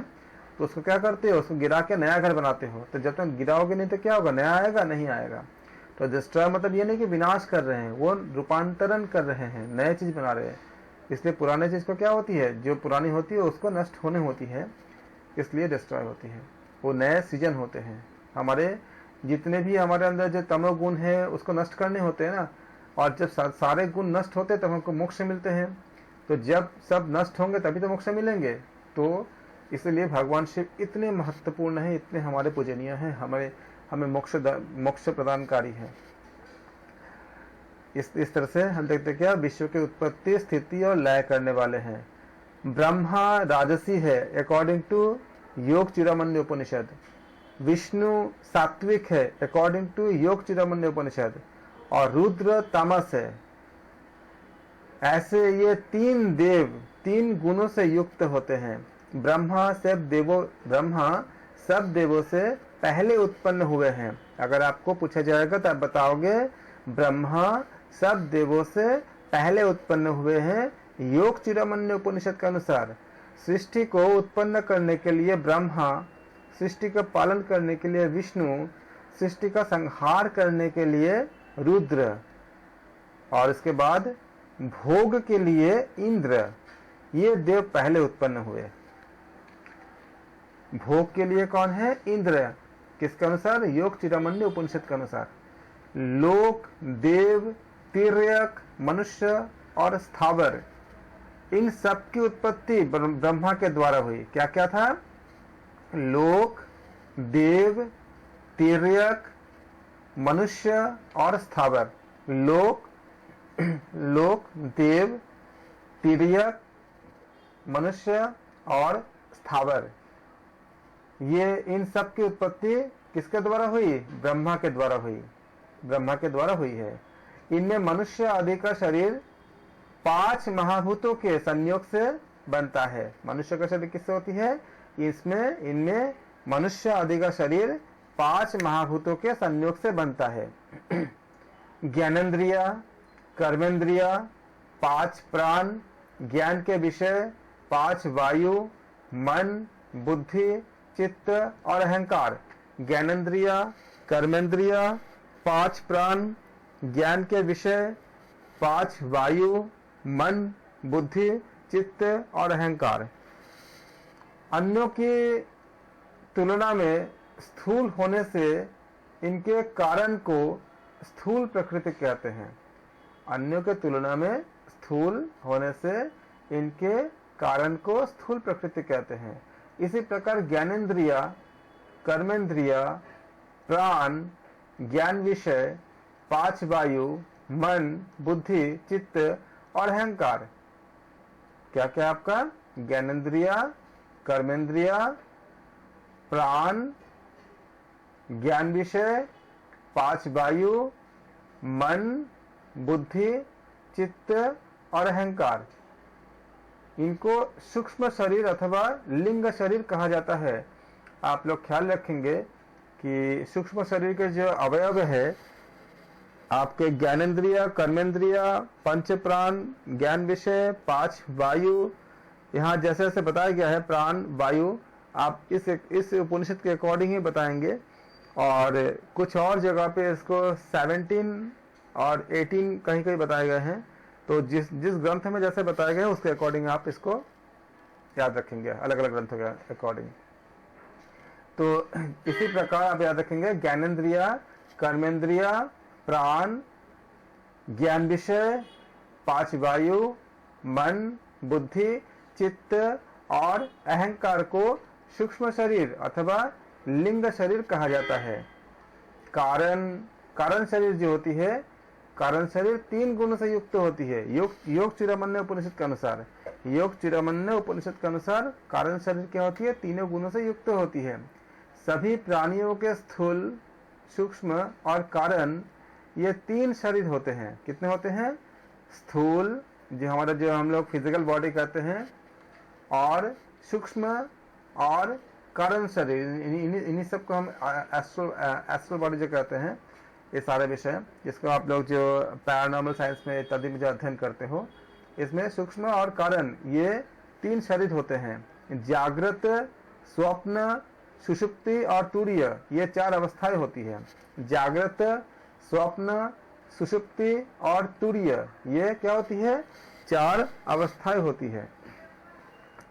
तो उसको क्या करते हो? उसको गिरा के नया घर बनाते हो। तो जब तक गिराओगे नहीं तो क्या होगा? नया आएगा? नहीं आएगा। तो डिस्ट्रॉय मतलब ये नहीं कि विनाश कर रहे हैं, वो रूपांतरण कर रहे हैं, नए चीज बना रहे हैं। इसलिए पुराने चीज को क्या होती है? जो पुरानी होती है उसको नष्ट होने होती है, इसलिए डिस्ट्रॉय होती है। वो नए सृजन होते हैं। हमारे जितने भी हमारे अंदर जो तमोगुण है उसको नष्ट करने होते हैं ना, और जब सारे गुण नष्ट होते हैं तब हमको मोक्ष मिलते हैं। तो जब सब नष्ट होंगे तभी तो मोक्ष मिलेंगे। तो इसलिए भगवान शिव इतने महत्वपूर्ण हैं, इतने हमारे पूजनीय हैं, हमें मोक्ष प्रदानकारी है। इस तरह से हम देखते क्या? विश्व की उत्पत्ति, स्थिति और लय करने वाले हैं। ब्रह्मा राजसी है अकॉर्डिंग टू योग चूड़ामणि उपनिषद। विष्णु सात्विक है अकॉर्डिंग टू योग चूड़ामणि उपनिषद, और रुद्र तामस है। ऐसे ये तीन देव तीन गुणों से युक्त होते हैं। ब्रह्मा सब देवों से पहले उत्पन्न हुए हैं। अगर आपको पूछा जाएगा तो आप बताओगे ब्रह्मा सब देवों से पहले उत्पन्न हुए हैं। योग चूड़ामणि उपनिषद के अनुसार सृष्टि को उत्पन्न करने के लिए ब्रह्मा, सृष्टि का पालन करने के लिए विष्णु, सृष्टि का संहार करने के लिए रुद्र, और इसके बाद भोग के लिए इंद्र, ये देव पहले उत्पन्न हुए। भोग के लिए कौन है? इंद्र। किसके अनुसार? योग चूड़ामणि उपनिषद के अनुसार। लोक, देव, तिर्यक, मनुष्य और स्थावर, इन सब की उत्पत्ति ब्रह्मा के द्वारा हुई। क्या क्या था? लोक, देव, तिर्यक, मनुष्य और स्थावर। लोक, देव, तिर्यक, मनुष्य और स्थावर, ये इन सब की उत्पत्ति किसके द्वारा हुई? ब्रह्मा के द्वारा हुई। ब्रह्मा के द्वारा हुई है। इनमें मनुष्य आदि का शरीर 5 महाभूतों के संयोग से बनता है। मनुष्य का शरीर किससे होती है? इनमें मनुष्य आदि का शरीर 5 महाभूतों के संयोग से बनता है। ज्ञानेन्द्रिया, कर्मेंद्रिया, 5 प्राण, ज्ञान के विषय 5 वायु, मन, बुद्धि, चित्त और अहंकार। ज्ञानेन्द्रिया, कर्मेंद्रिया, 5 प्राण, ज्ञान के विषय 5 वायु, मन, बुद्धि, चित्त और अहंकार। अन्यों की तुलना में स्थूल होने से इनके कारण को स्थूल प्रकृति कहते हैं। अन्यों के तुलना में स्थूल होने से इनके कारण को स्थूल प्रकृति कहते हैं। इसी प्रकार ज्ञानेन्द्रिया, कर्मेंद्रिया, प्राण, ज्ञान विषय, 5 वायु, मन, बुद्धि, चित्त और अहंकार। क्या क्या आपका? ज्ञानेन्द्रिया, कर्मेंद्रिया, प्राण, ज्ञान विषय, 5 वायु, मन, बुद्धि, चित्त और अहंकार, इनको सूक्ष्म शरीर अथवा लिंग शरीर कहा जाता है। आप लोग ख्याल रखेंगे कि सूक्ष्म शरीर के जो अवयव है, आपके ज्ञानेन्द्रिय, कर्मेंद्रिय, पंच प्राण, ज्ञान विषय, 5 वायु, यहाँ जैसे जैसे बताया गया है प्राण वायु, आप इस उपनिषद के अकॉर्डिंग ही बताएंगे। और कुछ और जगह पे इसको 17 और 18 कहीं कहीं बताए गए हैं। तो जिस ग्रंथ में जैसे बताया गया है उसके अकॉर्डिंग आप इसको याद रखेंगे, अलग अलग ग्रंथों के अकॉर्डिंग। तो इसी प्रकार आप याद रखेंगे ज्ञानेन्द्रिय, कर्मेंद्रिय, प्राण, ज्ञान विषय, 5 वायु, मन, बुद्धि, चित्त और अहंकार को सूक्ष्म शरीर अथवा लिंग शरीर कहा जाता है। कारण शरीर जो होती है, कारण शरीर 3 गुणों से युक्त होती है। योग चिरामण्य उपनिषद के अनुसार, योग चिरामण्य उपनिषद के अनुसार कारण शरीर क्या होती है? 3 गुणों से युक्त होती है। सभी प्राणियों के स्थूल, सूक्ष्म और कारण, ये 3 शरीर होते हैं। कितने होते हैं? स्थूल, जो हम लोग फिजिकल बॉडी कहते हैं, और सूक्ष्म और कारण शरीर, इन्हीं सब को हम एस्ट्रल बॉडी जो कहते हैं। ये सारे विषय जिसको आप लोग जो पैरानॉर्मल साइंस में इत्यादि में जो अध्ययन करते हो, इसमें सूक्ष्म और कारण ये 3 शरीर होते हैं। जागृत, स्वप्न, सुषुप्ति और तुरीय, ये 4 अवस्थाएं होती है। जागृत, स्वप्न, सुषुप्ति और तुरीय, ये क्या होती है? 4 अवस्थाएं होती है।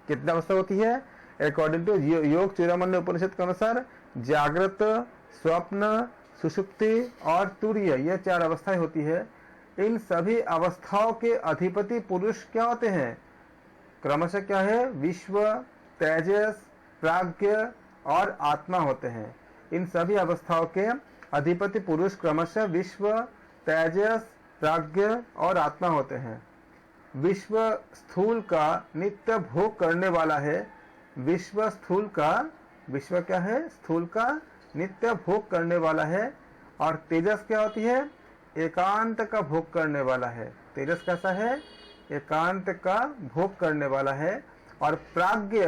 कितनी अवस्था होती है? अकॉर्डिंग टू योग चिरामण्य उपनिषद के अनुसार जागृत, स्वप्न, सुषुप्ति और तुरीय, ये 4 अवस्थाएं होती है। इन सभी अवस्थाओं के अधिपति पुरुष क्या होते हैं? क्रमशः क्या है? विश्व, तेजस, प्राज्ञ और आत्मा होते हैं। इन सभी अवस्थाओं के अधिपति पुरुष क्रमशः विश्व, तेजस, प्राज्ञ और आत्मा होते हैं। विश्व स्थूल का नित्य भोग करने वाला है। विश्व स्थूल का, विश्व क्या है? स्थूल का नित्य भोग करने वाला है। और तेजस क्या होती है? एकांत का भोग करने वाला है। तेजस कैसा है? एकांत का भोग करने वाला है। और प्राज्ञ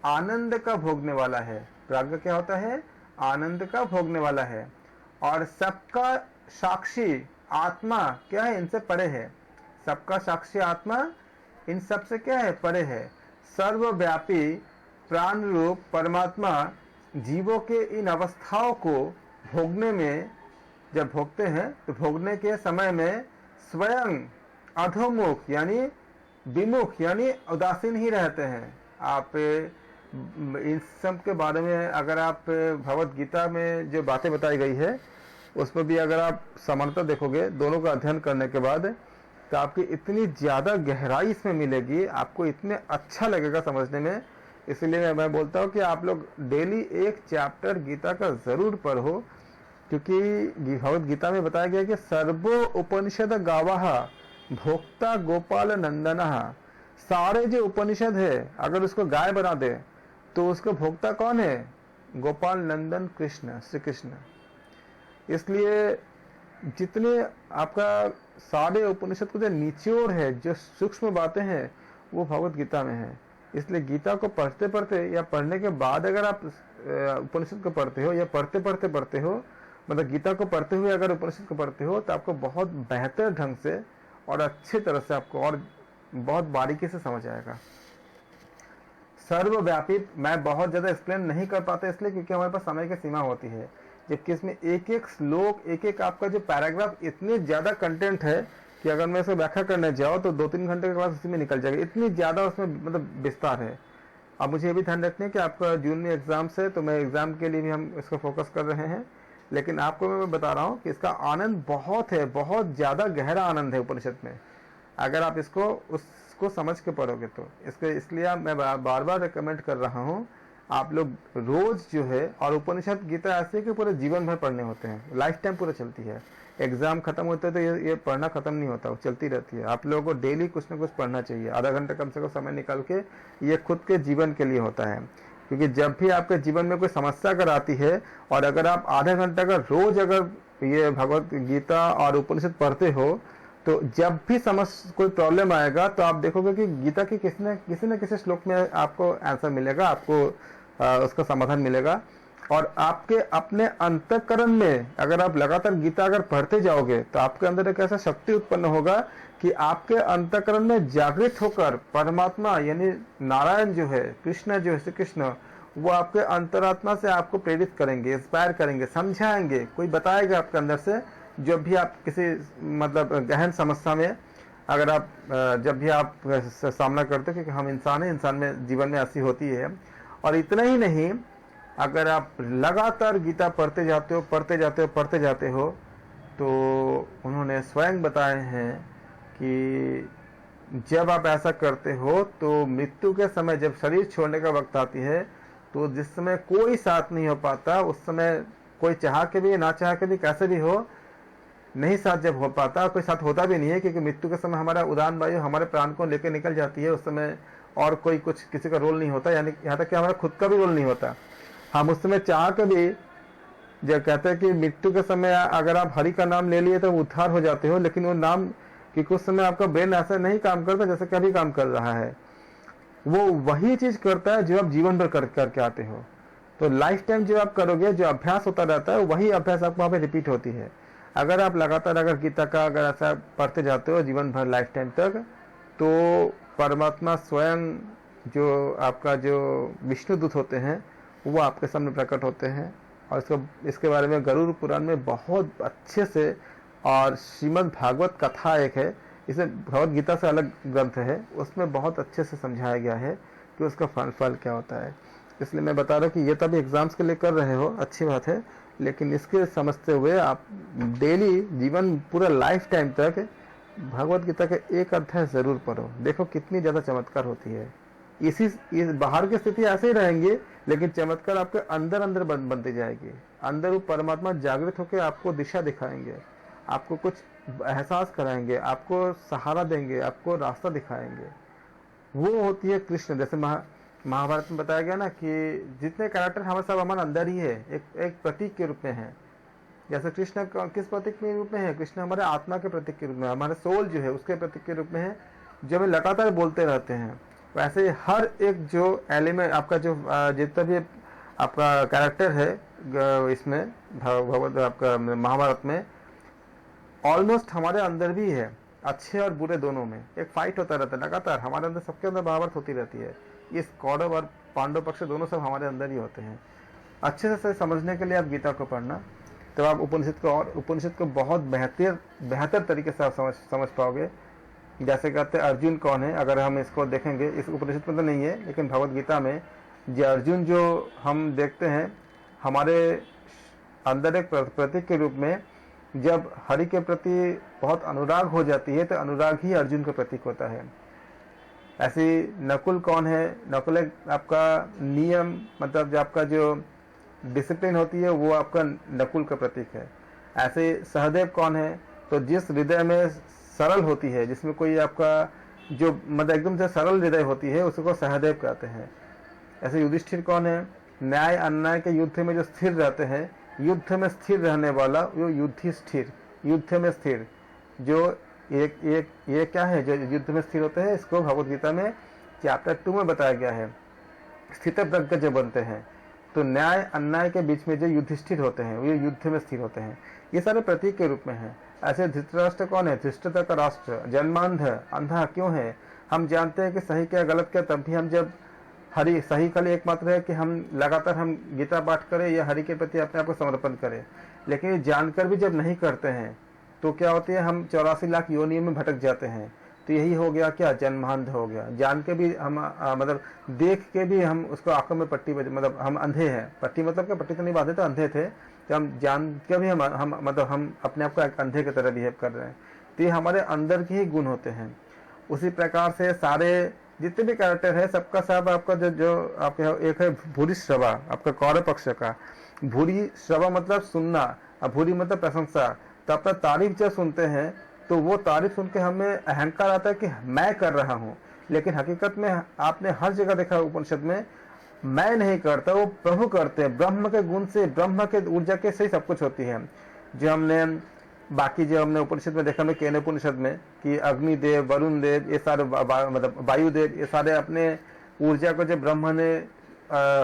आनंद का भोगने वाला है। प्राज्ञ क्या होता है? आनंद का भोगने वाला है। और सबका साक्षी आत्मा क्या है? इनसे परे है। सबका साक्षी आत्मा इन सब से क्या है? परे है। सर्वव्यापी प्राण रूप परमात्मा जीवों के इन अवस्थाओं को भोगने में, जब भोगते हैं तो भोगने के समय में स्वयं अधोमुख यानी विमुख यानी उदासीन ही रहते हैं। आप इन सब के बारे में अगर आप भगवत गीता में जो बातें बताई गई है उसमें भी अगर आप समानता देखोगे दोनों का अध्ययन करने के बाद, तो आपकी इतनी ज़्यादा गहराई इसमें मिलेगी, आपको इतने अच्छा लगेगा समझने में। इसलिए मैं बोलता हूँ कि आप लोग डेली एक चैप्टर गीता का ज़रूर पढ़ो, क्योंकि भगवत गीता में बताया गया कि सर्वो उपनिषद गावाह भोक्ता गोपाल नंदनः। सारे जो उपनिषद है अगर उसको गाय बना दे तो उसको भोक्ता कौन है? गोपाल नंदन कृष्ण, श्री कृष्ण। इसलिए जितने आपका सारे उपनिषद को जो निचोड़ है, जो सूक्ष्म बातें हैं, वो भगवत गीता में है। इसलिए गीता को पढ़ते पढ़ते या पढ़ने के बाद अगर आप उपनिषद को पढ़ते हो या पढ़ते हो, मतलब गीता को पढ़ते हुए अगर उपनिषद को पढ़ते हो, तो आपको बहुत बेहतर ढंग से और अच्छी तरह से आपको और बहुत बारीकी से समझ आएगा। सर्वव्यापी मैं बहुत ज़्यादा एक्सप्लेन नहीं कर पाता इसलिए क्योंकि हमारे पास समय की सीमा होती है, जबकि इसमें एक एक श्लोक, एक एक आपका जो पैराग्राफ, इतने ज़्यादा कंटेंट है कि अगर मैं इसको व्याख्या करने जाऊँ तो 2-3 घंटे के बाद उसी में निकल जाएगा। इतनी ज़्यादा उसमें मतलब विस्तार है। अब मुझे ये भी ध्यान रखना है कि आपका जून में एग्जाम्स है, तो मैं एग्जाम के लिए भी हम इसको फोकस कर रहे हैं। लेकिन आपको मैं बता रहा हूँ कि इसका आनंद बहुत है, बहुत ज़्यादा गहरा आनंद है उपनिषद में, अगर आप उसको समझ के पढ़ोगे तो। इसलिए मैं बार बार रिकमेंड कर रहा हूँ, आप लोग रोज जो है, और उपनिषद गीता ऐसे कि पूरे जीवन भर पढ़ने होते हैं, लाइफ टाइम पूरा चलती है। एग्जाम खत्म होता है तो ये पढ़ना खत्म नहीं होता, वो चलती रहती है। आप लोगों को डेली कुछ ना कुछ पढ़ना चाहिए, आधा घंटा कम से कम समय निकाल के। ये खुद के जीवन के लिए होता है, क्योंकि जब भी आपके जीवन में कोई समस्या अगर आती है और अगर आप आधा घंटा का रोज अगर ये भगवत गीता और उपनिषद पढ़ते हो तो जब भी कोई प्रॉब्लम आएगा तो आप देखोगे कि गीता के किसी न किसी श्लोक में आपको आंसर मिलेगा, आपको उसका समाधान मिलेगा। और आपके अपने अंतःकरण में अगर आप लगातार गीता अगर पढ़ते जाओगे तो आपके अंदर एक ऐसा शक्ति उत्पन्न होगा कि आपके अंतःकरण में जागृत होकर परमात्मा यानी नारायण जो है, कृष्ण जो है, श्री कृष्ण, वो आपके अंतरात्मा से आपको प्रेरित करेंगे, इंस्पायर करेंगे, समझाएंगे, कोई बताएगा आपके अंदर से। जब भी आप किसी मतलब गहन समस्या में अगर आप जब भी आप सामना करते हो, क्योंकि हम इंसान हैं, इंसान में जीवन में ऐसी होती है। और इतना ही नहीं, अगर आप लगातार गीता पढ़ते जाते हो तो उन्होंने स्वयं बताए हैं कि जब आप ऐसा करते हो तो मृत्यु के समय जब शरीर छोड़ने का वक्त आती है तो जिस समय कोई साथ नहीं हो पाता, उस समय कोई चाह के भी ना चाह के भी कैसे भी हो नहीं साथ जब हो पाता, कोई साथ होता भी नहीं है, क्योंकि मृत्यु के समय हमारा उड़ान वायु हमारे प्राण को लेकर निकल जाती है। उस समय और कोई कुछ किसी का रोल नहीं होता, यानी यहाँ तक कि हमारा खुद का भी रोल नहीं होता। हम उस समय चाह के भी जब कहते हैं कि मृत्यु के समय अगर आप हरि का नाम ले लिए तो उद्धार हो जाते हो, लेकिन वो नाम कि कुछ समय आपका ब्रेन ऐसा नहीं काम करता जैसे कभी काम कर रहा है। वो वही चीज करता है जो आप जीवन भर करके आते हो। तो लाइफ टाइम जो आप करोगे, जो अभ्यास होता रहता है, वही अभ्यास आपको वहाँ पे रिपीट होती है। अगर आप लगातार अगर गीता का अगर ऐसा पढ़ते जाते हो जीवन भर लाइफ टाइम तक, तो परमात्मा स्वयं जो आपका जो विष्णु दूत होते हैं वो आपके सामने प्रकट होते हैं। और इसके बारे में गरुड़ पुराण में बहुत अच्छे से, और श्रीमद् भागवत कथा एक है, इसे भगवत गीता से अलग ग्रंथ है, उसमें बहुत अच्छे से समझाया गया है कि उसका फल क्या होता है। इसलिए मैं बता रहा हूँ कि ये तभी एग्जाम्स के लिए कर रहे हो, अच्छी बात है, लेकिन इसके समझते हुए आप डेली जीवन पूरा लाइफ टाइम तक भगवत गीता का एक अध्याय जरूर पढ़ो। देखो कितनी ज्यादा चमत्कार होती है। इस बाहर की स्थिति ऐसे ही रहेंगे, लेकिन चमत्कार आपके अंदर अंदर बनती जाएगी। अंदर वो परमात्मा जागृत होकर आपको दिशा दिखाएंगे, आपको कुछ एहसास कराएंगे, आपको सहारा देंगे, आपको रास्ता दिखाएंगे। वो होती है कृष्ण। जैसे महाभारत में बताया गया ना कि जितने कैरेक्टर हमारे सब हमारे अंदर ही है, एक प्रतीक के रूप में है। जैसे कृष्ण किस प्रतीक के रूप में है? कृष्ण हमारे आत्मा के प्रतीक के रूप में, हमारे सोल जो है उसके प्रतीक के रूप में है, जो हमें लगातार बोलते रहते हैं। वैसे हर एक जो एलिमेंट आपका जो जितना भी आपका कैरेक्टर है इसमें भगवत आपका महाभारत में, ऑलमोस्ट हमारे अंदर भी है। अच्छे और बुरे दोनों में एक फाइट होता रहता है लगातार, हमारे अंदर सबके अंदर महाभारत होती रहती है। इस कौरव और पांडव पक्ष दोनों सब हमारे अंदर ही होते हैं। अच्छे से समझने के लिए आप गीता को पढ़ना, तो आप उपनिषद को बहुत बेहतर तरीके से आप समझ पाओगे। जैसे कहते हैं अर्जुन कौन है, अगर हम इसको देखेंगे, इस उपनिषद में तो नहीं है लेकिन भगवत गीता में जो अर्जुन जो हम देखते हैं हमारे अंदर एक प्रतीक के रूप में, जब हरि के प्रति बहुत अनुराग हो जाती है तो अनुराग ही अर्जुन का प्रतीक होता है। ऐसी नकुल कौन है? नकुल एक आपका नियम, मतलब जो आपका जो डिसिप्लिन होती है वो आपका नकुल का प्रतीक है। ऐसे सहदेव कौन है? तो जिस हृदय में सरल होती है, जिसमें कोई आपका जो मतलब एकदम से सरल हृदय होती है, उसको सहदेव कहते हैं। ऐसे युधिष्ठिर कौन है? न्याय अन्याय के युद्ध में जो स्थिर रहते हैं, युद्ध में स्थिर रहने वाला वो युधिष्ठिर, युद्ध में स्थिर। जो ये क्या है जो युद्ध में स्थिर होते हैं, इसको भगवत गीता में चैप्टर 2 में बताया गया है। स्थित प्रज्ञ जो बनते हैं, तो न्याय अन्याय के बीच में जो युधिष्ठिर होते हैं वो युद्ध में स्थिर होते हैं। ये सारे प्रतीक के रूप में है। ऐसे धृतराष्ट्र कौन है? धृष्टता का राष्ट्र, जन्मांध, अंधा क्यों है? हम जानते हैं कि सही क्या गलत क्या, तब भी हम जब हरि सही खाली एकमात्र है कि हम लगातार हम गीता पाठ करें या हरि के प्रति अपने आप को समर्पण करें, लेकिन ये जानकर भी जब नहीं करते हैं तो क्या होती है, हम 84 लाख योनियों में भटक जाते हैं। तो यही हो गया क्या? जन्मांध हो गया। जान के भी हम मतलब देख के भी हम उसको आंखों में पट्टी, मतलब हम अंधे हैं। पट्टी मतलब क्या? पट्टी तो नहीं बांधे, तो अंधे थे। तो हम जान के भी हम मतलब हम अपने आप को एक अंधे की तरह बिहेव कर रहे हैं। तो ये हमारे अंदर के ही गुण होते हैं। उसी प्रकार से सारे जितने भी कैरेक्टर है सबका सब आपका जो आपके एक है भूरी श्रवा, आपका कौरव पक्ष का। भूरी श्रवा मतलब सुनना, और भूरी मतलब प्रशंसा। तो अपना तारीफ जब सुनते हैं तो वो तारीफ सुन के हमें अहंकार आता है कि मैं कर रहा हूँ, लेकिन हकीकत में आपने हर जगह देखा उपनिषद में मैं नहीं करता, वो प्रभु करते हैं। ब्रह्म के गुण से, ब्रह्म के ऊर्जा के से ही सब कुछ होती है। जो हमने बाकी जो हमने उपनिषद में देखा, में केन उपनिषद में कि अग्निदेव, वरुण देव, ये सारे मतलब वायुदेव, ये सारे अपने ऊर्जा को जब ब्रह्मा ने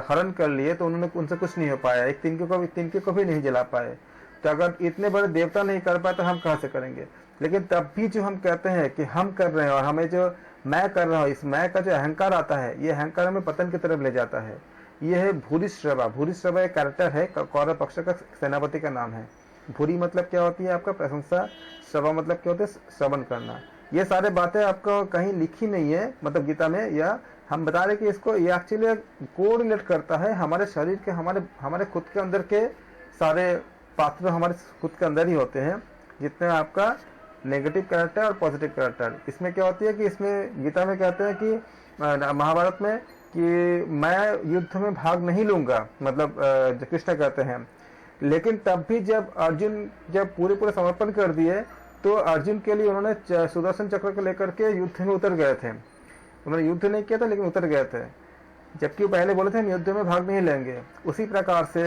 हरण कर लिए तो उन्होंने उनसे कुछ नहीं हो पाया, एक तिनके को भी नहीं जला पाए। तो अगर इतने बड़े देवता नहीं कर पाए तो हम कहाँ से करेंगे। लेकिन तब भी जो हम कहते हैं कि हम कर रहे हैं और हमें जो मैं कर रहा हूँ, इस मैं का जो अहंकार आता है, ये अहंकार हमें पतन की तरफ ले जाता है। ये है भूरिश्रवा। भूरिश्रवा एक कैरेक्टर है, कौरव पक्ष का सेनापति का नाम है। भूरी मतलब क्या होती है आपका प्रशंसा, श्रवा मतलब क्या होता है श्रवण करना। ये सारे बातें आपको कहीं लिखी नहीं है मतलब गीता में, या हम बता रहे कि इसको ये एक्चुअली कोरिलेट करता है हमारे शरीर के, हमारे खुद के अंदर के सारे पात्र हमारे खुद के अंदर ही होते हैं, जितने आपका नेगेटिव कैरेक्टर और पॉजिटिव कैरेक्टर। इसमें क्या होती है कि इसमें गीता में कहते हैं कि महाभारत में कि मैं युद्ध में भाग नहीं लूंगा, मतलब कृष्ण कहते हैं। लेकिन तब भी जब अर्जुन जब पूरे समर्पण कर दिए तो अर्जुन के लिए उन्होंने सुदर्शन चक्र को लेकर के युद्ध में उतर गए थे। उन्होंने युद्ध नहीं किया था लेकिन उतर गए थे, जबकि वो पहले बोले थे हम युद्ध में भाग नहीं लेंगे। उसी प्रकार से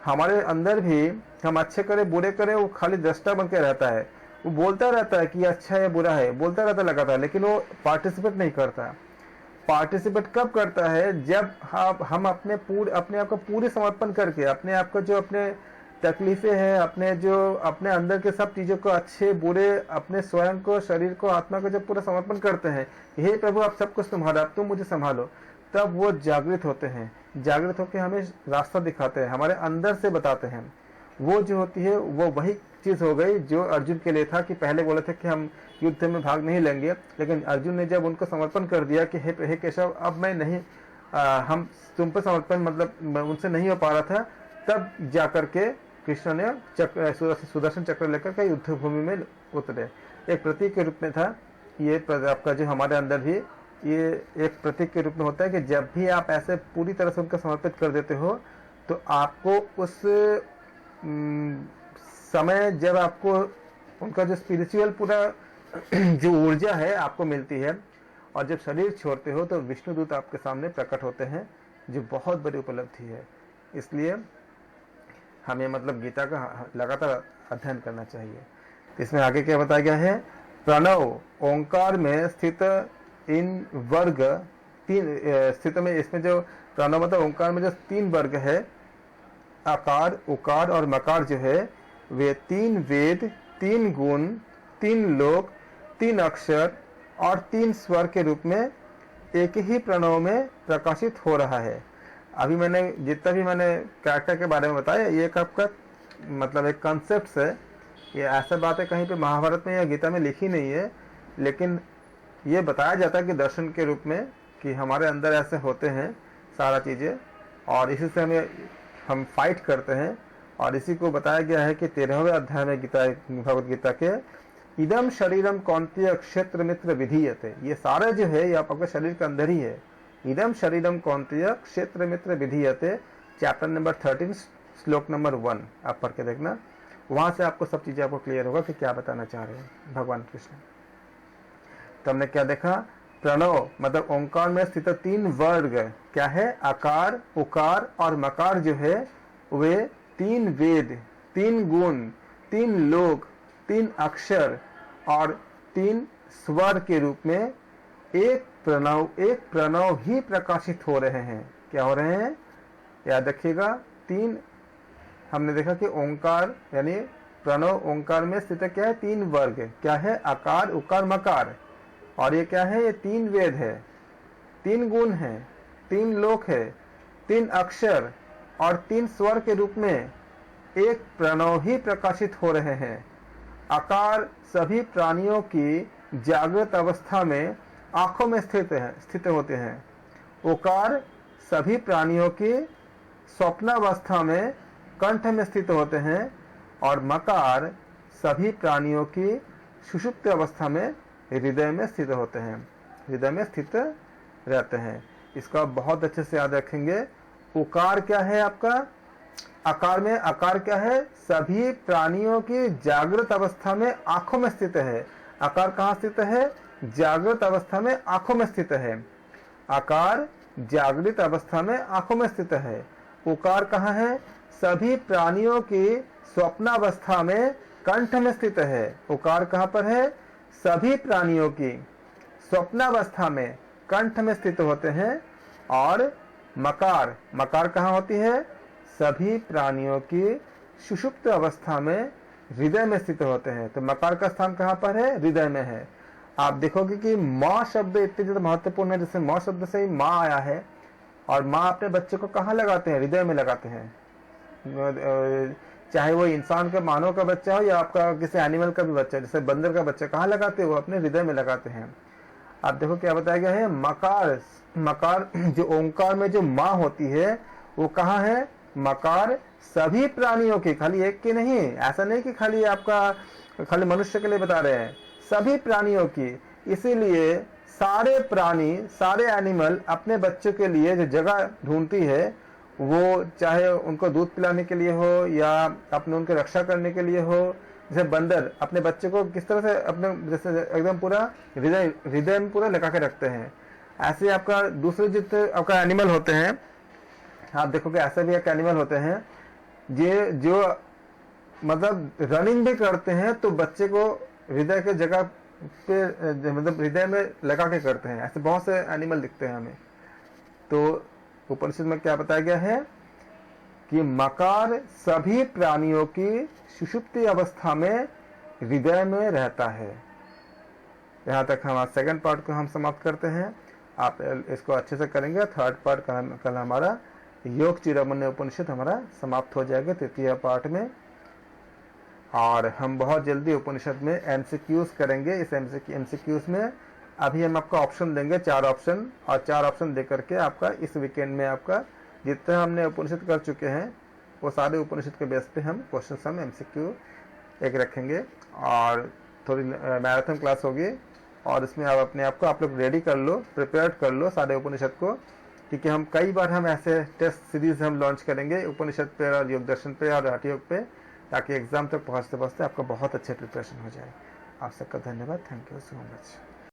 हमारे अंदर भी हम अच्छे करे बुरे करे, वो खाली दृष्टा बन के रहता है। वो बोलता रहता है कि अच्छा है बुरा है, बोलता रहता लगातार, लेकिन वो पार्टिसिपेट नहीं करता। पार्टिसिपेट कब करता है? जब हम अपने आप को पूरे समर्पण करके, अपने आप को जो अपने तकलीफें हैं, अपने अंदर के सब चीज़ों को, अच्छे बुरे, अपने स्वयं को, शरीर को, आत्मा को जब पूरा समर्पण करते हैं, हे प्रभु आप सब कुछ तुम्हारा, अब तुम मुझे संभालो, तब वो जागृत होते हैं। जागृत होकर हमें रास्ता दिखाते हैं, हमारे अंदर से बताते हैं। वो जो होती है वो वही चीज़ हो गई जो अर्जुन के लिए था कि पहले बोले थे कि हम युद्ध में भाग नहीं लेंगे, लेकिन अर्जुन ने जब उनको समर्पण कर दिया कि हे केशव अब मैं नहीं, हम तुम पर समर्पण मतलब उनसे नहीं हो पा रहा था, तब जाकर के कृष्ण ने सुदर्शन चक्र लेकर के युद्ध भूमि में उतरे। एक प्रतीक के रूप में था ये आपका, जो हमारे अंदर भी ये एक प्रतीक के रूप में होता है कि जब भी आप ऐसे पूरी तरह से उनको समर्पित कर देते हो तो आपको उस समय जब आपको उनका जो स्पिरिचुअल पूरा जो ऊर्जा है आपको मिलती है, और जब शरीर छोड़ते हो तो विष्णुदूत आपके सामने प्रकट होते हैं, जो बहुत बड़ी उपलब्धि है। इसलिए हमें मतलब गीता का लगातार अध्ययन करना चाहिए। इसमें आगे क्या बताया गया है? प्रणव ओंकार में स्थित इन वर्ग तीन स्थित में, इसमें जो प्रणव मतलब ओंकार में जो 3 वर्ग है, आकार, उकार और मकार, जो है वे 3 वेद, 3 गुण, 3 लोक, 3 अक्षर और 3 स्वर के रूप में एक ही प्रणव में प्रकाशित हो रहा है। अभी मैंने जितना भी मैंने कैरेक्टर के बारे में बताया, ये एक आपका मतलब एक कॉन्सेप्ट है। ये ऐसा बात है कहीं पे महाभारत में या गीता में लिखी नहीं है, लेकिन ये बताया जाता है कि दर्शन के रूप में कि हमारे अंदर ऐसे होते हैं सारा चीज़ें, और इसी से हम फाइट करते हैं। और इसी को बताया गया है कि 13वें अध्याय में भगवद गीता के इदम शरीरम कौन्तेय क्षेत्र मित्र विधीयते, ये सारे जो है ये आपके शरीर के अंदर ही है। इदम शरीरम कौन्तेय क्षेत्र मित्र विधीयते, चैप्टर नंबर 13 श्लोक नंबर 1 आप पढ़ के देखना, वहां से आपको सब चीजें आपको क्लियर होगा कि क्या बताना चाह रहे हैं भगवान कृष्ण। तो हमने क्या देखा? प्रणव मतलब ओंकार में स्थित 3 वर्ग क्या है? आकार, उकार और मकार, जो है वे 3 वेद, 3 गुण, 3 लोक, 3 अक्षर और 3 स्वर के रूप में एक प्रणव ही प्रकाशित हो रहे हैं। क्या हो रहे हैं? याद रखिएगा, 3 हमने देखा कि ओंकार यानी प्रणव ओंकार में स्थित क्या है? 3 वर्ग क्या है? आकार, उकार, मकार। और ये क्या है? ये 3 वेद है, 3 गुण है, 3 लोक है, 3 अक्षर और 3 स्वर के रूप में एक प्रणव ही प्रकाशित हो रहे हैं। आकार सभी प्राणियों की जागृत अवस्था में आंखों में स्थित होते हैं। उकार सभी प्राणियों की स्वप्नावस्था में कंठ में स्थित होते हैं। और मकार सभी प्राणियों की सुषुप्त अवस्था में हृदय में स्थित होते हैं, हृदय में स्थित रहते हैं। इसका बहुत अच्छे से याद रखेंगे। उकार क्या है आपका? आकार क्या है? सभी प्राणियों की जागृत अवस्था में आंखों में स्थित है। आकार कहाँ स्थित है? जागृत अवस्था में आंखों में स्थित है। आकार जागृत अवस्था में आंखों में स्थित है। उकार कहाँ है? सभी प्राणियों की स्वप्नावस्था में कंठ में स्थित है। उकार कहाँ पर है? सभी प्राणियों की स्वप्नावस्था में कंठ में स्थित होते हैं। और मकार, मकार कहाँ होती है? सभी प्राणियों की सुषुप्त अवस्था में हृदय में स्थित होते हैं। तो मकार का स्थान कहाँ पर है? हृदय में है। आप देखोगे कि माँ शब्द इतने ज्यादा महत्वपूर्ण है, जैसे माँ शब्द से ही माँ आया है, और माँ अपने बच्चे को कहाँ लगाते हैं? हृदय में लगाते हैं। चाहे वो इंसान का, मानव का बच्चा हो या आपका किसी एनिमल का भी बच्चा, जैसे बंदर का बच्चा कहाँ लगाते हैं? वो अपने हृदय में लगाते हैं। आप देखो क्या बताया गया है? मकार, मकार जो ओंकार में जो माँ होती है वो कहाँ है? मकार सभी प्राणियों की, खाली एक की नहीं। ऐसा नहीं कि खाली आपका खाली मनुष्य के लिए बता रहे हैं, सभी प्राणियों की। इसीलिए सारे प्राणी, सारे एनिमल अपने बच्चों के लिए जो जगह ढूंढती है, वो चाहे उनको दूध पिलाने के लिए हो या अपने उनकी रक्षा करने के लिए हो। जैसे बंदर अपने बच्चे को किस तरह से अपने जैसे एकदम पूरा हृदय में पूरा लगा के रखते हैं, ऐसे आपका दूसरे जितने आपका एनिमल होते हैं, आप देखोगे ऐसे भी एक एनिमल होते हैं ये जो मतलब रनिंग भी करते हैं तो बच्चे को हृदय के जगह पे मतलब हृदय में लगा के करते हैं। ऐसे बहुत से एनिमल दिखते हैं हमें। तो उपनिषद में क्या बताया गया है कि मकार सभी प्राणियों की सुषुप्ति अवस्था में हृदय में रहता है। यहाँ तक हमारा सेकंड पार्ट को हम समाप्त करते हैं। आप इसको अच्छे से करेंगे। थर्ड पार्ट कल हमारा योग चिरमन्य उपनिषद हमारा समाप्त हो जाएगा तृतीय पार्ट में। और हम बहुत जल्दी उपनिषद में एमसीक्यूज करेंगे। इस एमसीक्यूज में अभी हम आपको ऑप्शन देंगे, 4 ऑप्शन, और 4 ऑप्शन दे करके आपका इस वीकेंड में आपका जितने हमने उपनिषद कर चुके हैं वो सारे उपनिषद के बेस पे हम क्वेश्चन हम एमसीक्यू एक रखेंगे। और थोड़ी मैराथन क्लास होगी और इसमें आप अपने आप को आप लोग रेडी कर लो, प्रिपेयर्ड कर लो सारे उपनिषद को, क्योंकि हम कई बार हम ऐसे टेस्ट सीरीज हम लॉन्च करेंगे उपनिषद पे और योग दर्शन पे और हठ योग पे, ताकि एग्जाम तक पहुँचते पहुँचते आपका बहुत अच्छे प्रिपरेशन हो जाए। आप सबका धन्यवाद। Thank you so much.